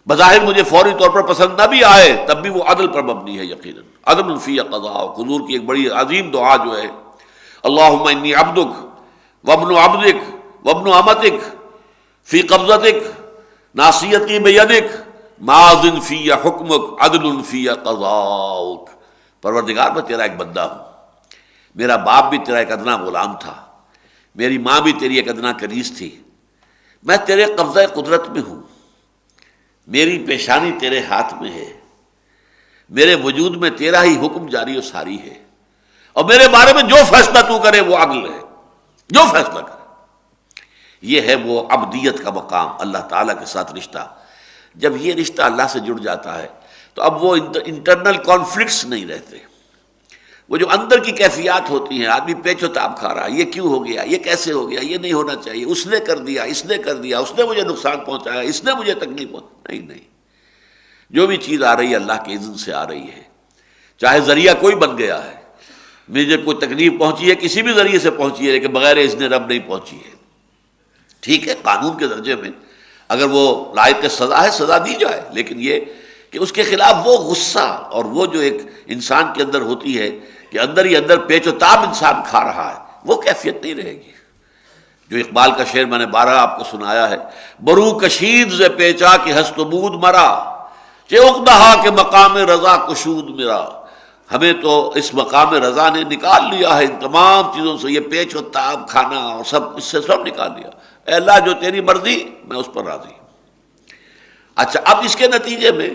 B: بظاہر مجھے فوری طور پر پسند نہ بھی آئے تب بھی وہ عدل پر مبنی ہے یقیناً. عدل فی قضاؤک. حضور کی ایک بڑی عظیم دعا جو ہے اللہم انی عبدک وابن عبدک وابن امتک فی قبضتک ناصیتی بیدک ماض فی حکمک عدل فی قضاؤک. پروردگار میں تیرا ایک بندہ ہوں، میرا باپ بھی تیرا ایک ادنا غلام تھا، میری ماں بھی تیری ایک ادنا کنیز تھی، میں تیرے قبضہ قدرت میں ہوں، میری پیشانی تیرے ہاتھ میں ہے، میرے وجود میں تیرا ہی حکم جاری و ساری ہے، اور میرے بارے میں جو فیصلہ تو کرے وہ عدل ہے، جو فیصلہ کرے. یہ ہے وہ عبدیت کا مقام، اللہ تعالیٰ کے ساتھ رشتہ. جب یہ رشتہ اللہ سے جڑ جاتا ہے تو اب وہ انٹرنل کانفلکٹس نہیں رہتے. وہ جو اندر کی کیفیات ہوتی ہیں، آدمی پیچ و تاب کھا رہا ہے، یہ کیوں ہو گیا، یہ کیسے ہو گیا، یہ نہیں ہونا چاہیے، اس نے کر دیا، اس نے کر دیا، اس نے مجھے نقصان پہنچایا، اس نے مجھے تکلیف پہنچائی. نہیں، جو بھی چیز آ رہی ہے اللہ کے اذن سے آ رہی ہے. چاہے ذریعہ کوئی بن گیا ہے، مجھے کوئی تکلیف پہنچی ہے کسی بھی ذریعے سے پہنچی ہے، لیکن بغیر اذن رب نہیں پہنچی ہے. ٹھیک ہے، قانون کے درجے میں اگر وہ لائق سزا ہے سزا دی جائے، لیکن یہ کہ اس کے خلاف وہ غصہ اور وہ جو ایک انسان کے اندر ہوتی ہے کہ اندر ہی اندر پیچ و تاب انسان کھا رہا ہے، وہ کیفیت نہیں رہے گی. جو اقبال کا شعر میں نے 12 آپ کو سنایا ہے، برو کشید ز پیچا کہ ہست و بود مرا چے اقدہا کے مقام رضا کشود میرا. ہمیں تو اس مقام رضا نے نکال لیا ہے ان تمام چیزوں سے، یہ پیچ و تاب کھانا اور سب اس سے سب نکال لیا. اے اللہ جو تیری مرضی میں اس پر راضی. اچھا، اب اس کے نتیجے میں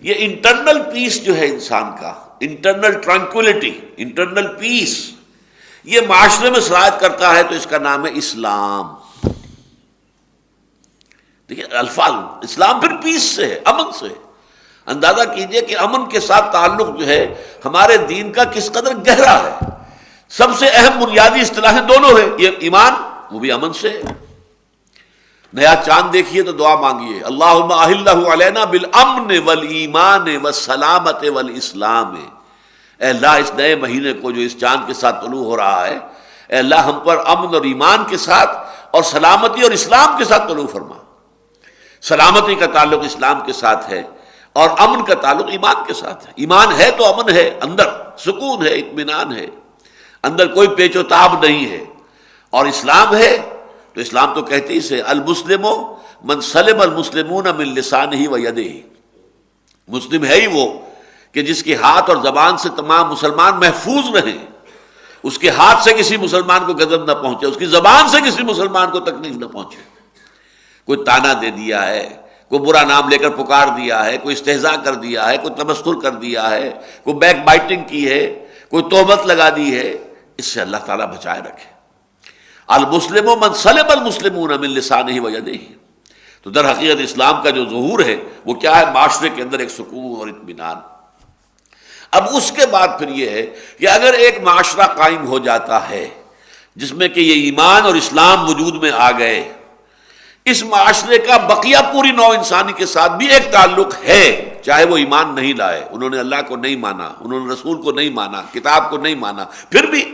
B: یہ انٹرنل پیس جو ہے انسان کا، انٹرنل ٹرانکولیٹی، انٹرنل پیس، یہ معاشرے میں سرایت کرتا ہے تو اس کا نام ہے اسلام. دیکھیے الفاظ، اسلام پھر پیس سے ہے، امن سے ہے. اندازہ کیجئے کہ امن کے ساتھ تعلق جو ہے ہمارے دین کا کس قدر گہرا ہے. سب سے اہم بنیادی اصطلاحیں دونوں ہیں، یہ ایمان وہ بھی امن سے ہے. نیا چاند دیکھیے تو دعا مانگیے، اللہم احلہ علینا بالامن والایمان والسلامت والاسلام. اے اللہ اس نئے مہینے کو جو اس چاند کے ساتھ طلوع ہو رہا ہے، اے اللہ ہم پر امن اور ایمان کے ساتھ اور سلامتی اور اسلام کے ساتھ طلوع فرما. سلامتی کا تعلق اسلام کے ساتھ ہے اور امن کا تعلق ایمان کے ساتھ ہے. ایمان ہے تو امن ہے، اندر سکون ہے، اطمینان ہے، اندر کوئی پیچ و تاب نہیں ہے. اور اسلام ہے تو اسلام تو کہتے ہی سے المسلم من سلم المسلمون من لسانہ و یدہ. مسلم ہے ہی وہ کہ جس کے ہاتھ اور زبان سے تمام مسلمان محفوظ رہیں، اس کے ہاتھ سے کسی مسلمان کو غضب نہ پہنچے، اس کی زبان سے کسی مسلمان کو تکلیف نہ پہنچے. کوئی تانا دے دیا ہے، کوئی برا نام لے کر پکار دیا ہے، کوئی استہزاء کر دیا ہے، کوئی تمسخر کر دیا ہے، کوئی بیک بائٹنگ کی ہے، کوئی تہمت لگا دی ہے، اس سے اللہ تعالیٰ بچائے رکھے. المسلم من سلم المسلمون من لسانہ و یدہ. تو در حقیقت اسلام کا جو ظہور ہے وہ کیا ہے؟ معاشرے کے اندر ایک سکون اور اطمینان. اب اس کے بعد پھر یہ ہے کہ اگر ایک معاشرہ قائم ہو جاتا ہے جس میں کہ یہ ایمان اور اسلام وجود میں آ گئے، اس معاشرے کا بقیہ پوری نوع انسانی کے ساتھ بھی ایک تعلق ہے، چاہے وہ ایمان نہیں لائے، انہوں نے اللہ کو نہیں مانا، انہوں نے رسول کو نہیں مانا، کتاب کو نہیں مانا، پھر بھی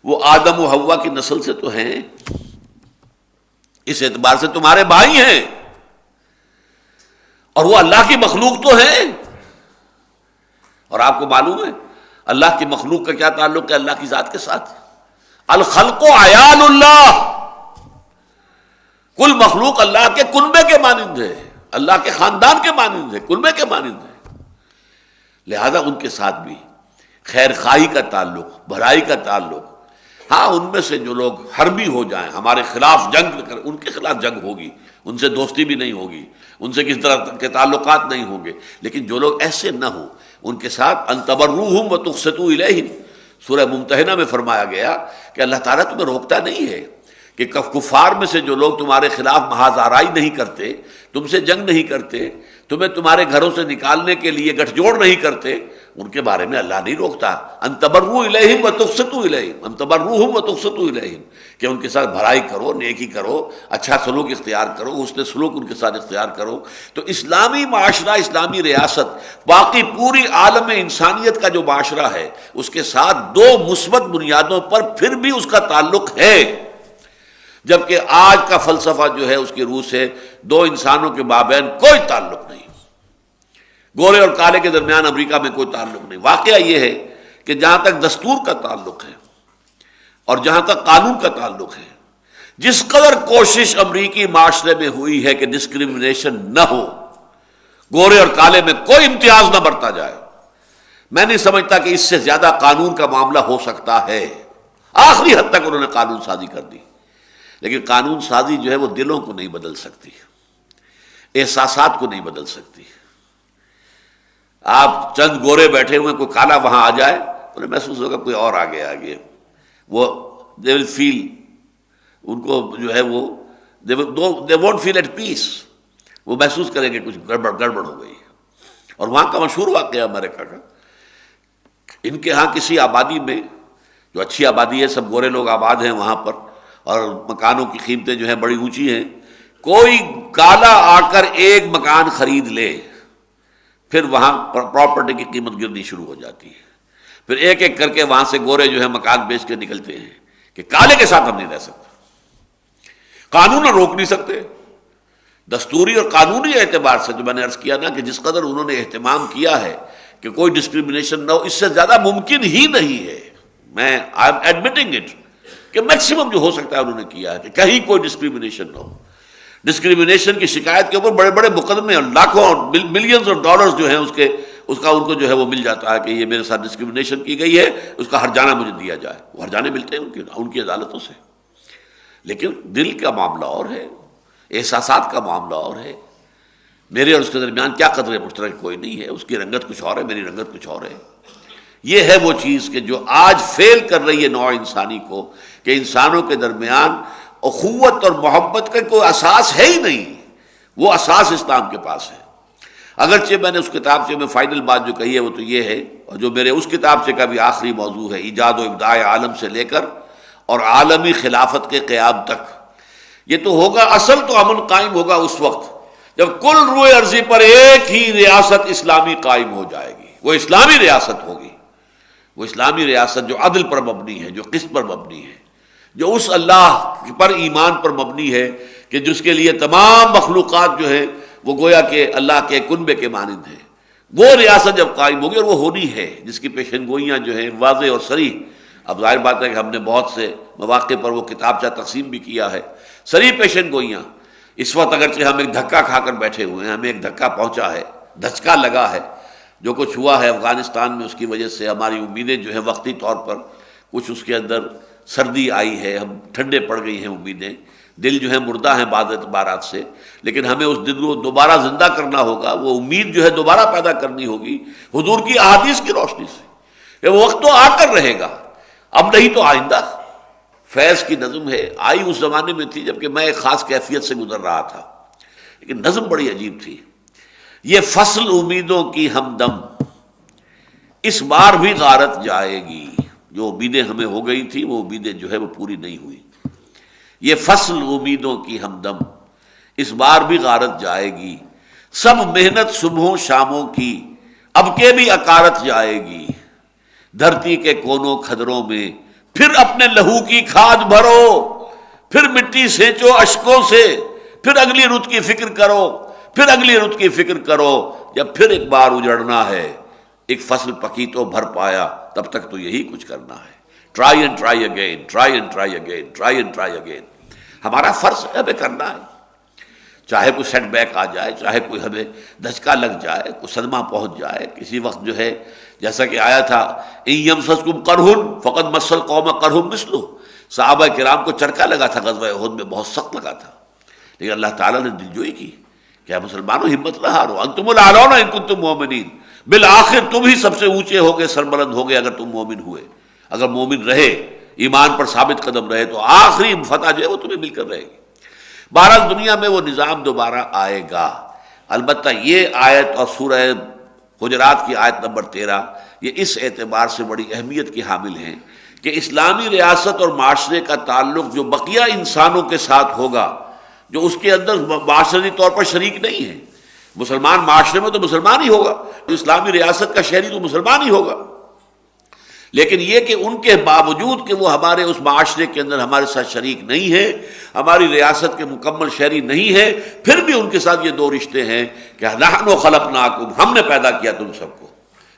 B: وہ آدم و حوا کی نسل سے تو ہیں، اس اعتبار سے تمہارے بھائی ہیں، اور وہ اللہ کی مخلوق تو ہیں. اور آپ کو معلوم ہے اللہ کی مخلوق کا کیا تعلق ہے اللہ کی ذات کے ساتھ؟ الخلق عیال اللہ، کل مخلوق اللہ کے کنبے کے مانند ہے، اللہ کے خاندان کے مانند ہے، کنبے کے مانند ہے. لہذا ان کے ساتھ بھی خیر خواہی کا تعلق، بھلائی کا تعلق. ہاں ان میں سے جو لوگ حربی ہو جائیں، ہمارے خلاف جنگ کریں، ان کے خلاف جنگ ہوگی، ان سے دوستی بھی نہیں ہوگی، ان سے کس طرح کے تعلقات نہیں ہوں گے، لیکن جو لوگ ایسے نہ ہوں ان کے ساتھ ان تبروہم وتقسطوا الیہم. سورہ ممتحنہ میں فرمایا گیا کہ اللہ تعالیٰ تمہیں روکتا نہیں ہے کہ کفار میں سے جو لوگ تمہارے خلاف محاذ آرائی نہیں کرتے، تم سے جنگ نہیں کرتے، تمہیں تمہارے گھروں سے نکالنے کے لیے گٹھ جوڑ نہیں کرتے، ان کے بارے میں اللہ نہیں روکتا. ان تبرؤوا الیہم وتقسطوا الیہم، ان تبروہم وتقسطوا الیہم، کہ ان کے ساتھ بھلائی کرو، نیکی کرو، اچھا سلوک اختیار کرو، حسن سلوک ان کے ساتھ اختیار کرو. تو اسلامی معاشرہ، اسلامی ریاست، باقی پوری عالم انسانیت کا جو معاشرہ ہے اس کے ساتھ دو مثبت بنیادوں پر پھر بھی اس کا تعلق ہے. جبکہ آج کا فلسفہ جو ہے اس کی روح سے دو انسانوں کے مابین کوئی تعلق نہیں، گورے اور کالے کے درمیان امریکہ میں کوئی تعلق نہیں. واقعہ یہ ہے کہ جہاں تک دستور کا تعلق ہے اور جہاں تک قانون کا تعلق ہے، جس قدر کوشش امریکی معاشرے میں ہوئی ہے کہ ڈسکریمنیشن نہ ہو، گورے اور کالے میں کوئی امتیاز نہ برتا جائے، میں نہیں سمجھتا کہ اس سے زیادہ قانون کا معاملہ ہو سکتا ہے۔ آخری حد تک انہوں نے قانون سازی کر دی، لیکن قانون سازی جو ہے وہ دلوں کو نہیں بدل سکتی، احساسات کو نہیں بدل سکتی۔ آپ چند گورے بیٹھے ہوئے، کوئی کالا وہاں آ جائے، انہیں محسوس ہوگا کوئی اور آگے وہ دے ول فیل، ان کو جو ہے وہ دے وونٹ فیل ایٹ پیس، وہ محسوس کریں گے کچھ گڑبڑ ہو گئی۔ اور وہاں کا مشہور واقعہ امریکہ کا، ان کے ہاں کسی آبادی میں، جو اچھی آبادی ہے، سب گورے لوگ آباد ہیں وہاں پر، اور مکانوں کی قیمتیں جو ہیں بڑی اونچی ہیں، کوئی کالا آ کر ایک مکان خرید لے، پھر وہاں پراپرٹی کی قیمت گرنی شروع ہو جاتی ہے، پھر ایک ایک کر کے وہاں سے گورے جو ہے مکان بیچ کے نکلتے ہیں کہ کالے کے ساتھ ہم نہیں رہ سکتے۔ قانون روک نہیں سکتے، دستوری اور قانونی اعتبار سے جو میں نے عرض کیا نا کہ جس قدر انہوں نے اہتمام کیا ہے کہ کوئی ڈسکریمنیشن نہ ہو، اس سے زیادہ ممکن ہی نہیں ہے۔ میں آئی ایم ایڈمٹنگ اٹ کہ میکسیمم جو ہو سکتا ہے انہوں نے کیا ہے کہ کہیں کوئی ڈسکریمنیشن نہ ہو۔ ڈسکریمنیشن کی شکایت کے اوپر بڑے بڑے مقدمے اور لاکھوں اور ملینز آف ڈالرز جو ہیں اس کا ان کو جو ہے وہ مل جاتا ہے کہ یہ میرے ساتھ ڈسکریمنیشن کی گئی ہے، اس کا ہرجانہ مجھے دیا جائے۔ وہ ہرجانے ملتے ہیں ان کی عدالتوں سے، لیکن دل کا معاملہ اور ہے، احساسات کا معاملہ اور ہے۔ میرے اور اس کے درمیان کیا قدر مشترک کوئی نہیں ہے، اس کی رنگت کچھ اور ہے، میری رنگت کچھ اور ہے۔ یہ ہے وہ چیز کہ جو آج فیل کر رہی ہے نوع انسانی کو، کہ انسانوں کے درمیان اخوت اور محبت کا کوئی اساس ہے ہی نہیں۔ وہ اساس اسلام کے پاس ہے۔ اگرچہ میں نے اس کتاب سے میں فائنل بات جو کہی ہے وہ تو یہ ہے، اور جو میرے اس کتاب سے کا بھی آخری موضوع ہے، ایجاد و ابداع عالم سے لے کر اور عالمی خلافت کے قیام تک، یہ تو ہوگا، اصل تو امن قائم ہوگا اس وقت جب کل روئے ارضی پر ایک ہی ریاست اسلامی قائم ہو جائے گی۔ وہ اسلامی ریاست ہوگی، وہ اسلامی ریاست جو عدل پر مبنی ہے، جو قسط پر مبنی ہے، جو اس اللہ پر ایمان پر مبنی ہے کہ جس کے لیے تمام مخلوقات جو ہے وہ گویا کہ اللہ کے کنبے کے مانند ہے۔ وہ ریاست جب قائم ہوگی، اور وہ ہونی ہے، جس کی پیشن گوئیاں جو ہیں واضح اور صریح، اب ظاہر بات ہے کہ ہم نے بہت سے مواقع پر وہ کتابچہ تقسیم بھی کیا ہے، صریح پیشن گوئیاں۔ اس وقت اگرچہ ہم ایک دھکا کھا کر بیٹھے ہوئے ہیں، ہمیں ایک دھکا پہنچا ہے، دھچکا لگا ہے، جو کچھ ہوا ہے افغانستان میں، اس کی وجہ سے ہماری امیدیں جو ہیں وقتی طور پر کچھ اس کے اندر سردی آئی ہے، ہم ٹھنڈے پڑ گئی ہیں امیدیں، دل جو ہے مردہ ہیں بعض اعتبارات سے، لیکن ہمیں اس دل کو دوبارہ زندہ کرنا ہوگا، وہ امید جو ہے دوبارہ پیدا کرنی ہوگی حضور کی احادیث کی روشنی سے کہ وہ وقت تو آ کر رہے گا، اب نہیں تو آئندہ۔ فیض کی نظم ہے، آئی اس زمانے میں تھی جبکہ میں ایک خاص کیفیت سے گزر رہا تھا، لیکن نظم بڑی عجیب تھی۔ یہ فصل امیدوں کی ہمدم اس بار بھی غارت جائے گی، جو امیدیں ہمیں ہو گئی تھی وہ امیدیں جو ہے وہ پوری نہیں ہوئی۔ یہ فصل امیدوں کی ہمدم اس بار بھی غارت جائے گی، سب محنت صبحوں شاموں کی اب کے بھی اکارت جائے گی، دھرتی کے کونوں کھدروں میں پھر اپنے لہو کی کھاد بھرو، پھر مٹی سینچو اشکوں سے، پھر اگلی رت کی فکر کرو، پھر اگلی رت کی فکر کرو، جب پھر ایک بار اجڑنا ہے، ایک فصل پکی تو بھر پایا، تب تک تو یہی کچھ کرنا ہے۔ Try and try again, try and try again, try and try again, ہمارا فرض ہے، ہمیں کرنا ہے، چاہے کوئی سیٹ بیک آ جائے، چاہے کوئی ہمیں دھچکا لگ جائے، کوئی صدمہ پہنچ جائے، کسی وقت جو ہے جیسا کہ آیا تھا ان یمسسکم قرح فقد مس القوم قرح مثلہ، صحابہ کرام کو چرکا لگا تھا، غزوہ احد میں بہت سخت لگا تھا، لیکن اللہ تعالیٰ نے دلجوئی کی کہ مسلمانوں ہمت نہ ہارو، انتم الاعلون ان کنتم مؤمنین، بالآخر تم ہی سب سے اونچے ہوگے، سربلند ہوگے اگر تم مومن ہوئے، اگر مومن رہے، ایمان پر ثابت قدم رہے تو آخری فتح جو ہے وہ تمہیں مل کر رہے گی۔ بہرحال دنیا میں وہ نظام دوبارہ آئے گا، البتہ یہ آیت اور سورہ حجرات کی آیت نمبر 13 یہ اس اعتبار سے بڑی اہمیت کی حامل ہیں کہ اسلامی ریاست اور معاشرے کا تعلق جو بقیہ انسانوں کے ساتھ ہوگا، جو اس کے اندر معاشرتی طور پر شریک نہیں ہے، مسلمان معاشرے میں تو مسلمان ہی ہوگا، اسلامی ریاست کا شہری تو مسلمان ہی ہوگا، لیکن یہ کہ ان کے باوجود کہ وہ ہمارے اس معاشرے کے اندر ہمارے ساتھ شریک نہیں ہے، ہماری ریاست کے مکمل شہری نہیں ہے، پھر بھی ان کے ساتھ یہ دو رشتے ہیں کہ نحن خلقناکم، ہم نے پیدا کیا تم سب کو،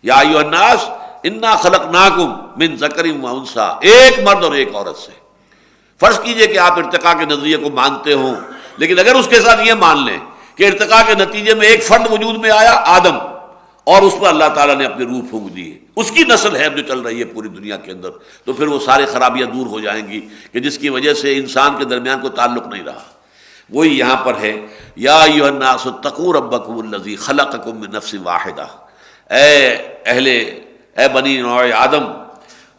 B: یا ایھا الناس انا خلقناکم من ذکر و انثی، ایک مرد اور ایک عورت سے، فرض کیجئے کہ آپ ارتقاء کے نظریے کو مانتے ہوں، لیکن اگر اس کے ساتھ یہ مان لیں کہ ارتقاء کے نتیجے میں ایک فرد وجود میں آیا آدم، اور اس پر اللہ تعالیٰ نے اپنی روح پھونک دی، اس کی نسل ہے جو چل رہی ہے پوری دنیا کے اندر، تو پھر وہ سارے خرابیاں دور ہو جائیں گی کہ جس کی وجہ سے انسان کے درمیان کوئی تعلق نہیں رہا۔ وہی یہاں پر ہے، یا ایھا الناس اتقوا ربکم الذی خلقکم من نفس واحدہ، اے بنی نوع آدم،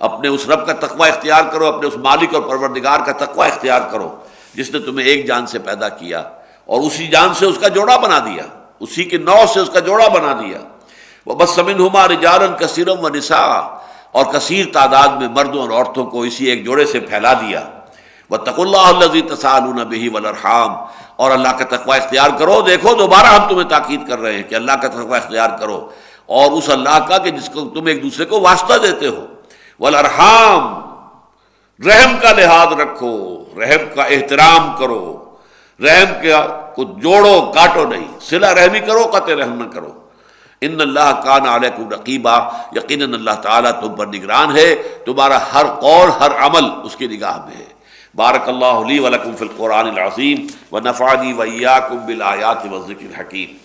B: اپنے اس رب کا تقوی اختیار کرو، اپنے اس مالک اور پروردگار کا تقوی اختیار کرو جس نے تمہیں ایک جان سے پیدا کیا اور اسی جان سے اس کا جوڑا بنا دیا، اسی کے نوع سے اس کا جوڑا بنا دیا۔ وَبَثَّ مِنْهُمَا رِجَالًا كَثِيرًا وَنِسَاءً، اور کثیر تعداد میں مردوں اور عورتوں کو اسی ایک جوڑے سے پھیلا دیا۔ وَاتَّقُوا اللَّهَ الَّذِي تَسَاءَلُونَ بِهِ وَالْأَرْحَامَ، اور اللہ کا تقوی اختیار کرو۔ دیکھو دوبارہ ہم تمہیں تاکید کر رہے ہیں کہ اللہ کا تقوی اختیار کرو، اور اس اللہ کا کہ جس کو تم ایک دوسرے کو واسطہ دیتے ہو۔ والارحام، رحم کا لحاظ رکھو، رحم کا احترام کرو، رحم کا کو جوڑو کاٹو نہیں، صلہ رحمی کرو، قطع رحم نہ کرو۔ ان اللہ کان علیکم رقیبا، یقیناً اللہ تعالیٰ تم پر نگران ہے، تمہارا ہر قول ہر عمل اس کی نگاہ میں ہے۔ بارک اللہ لی ولکم فی القرآن العظیم ونفعنی وإیاکم بالآیات والذکر الحکیم۔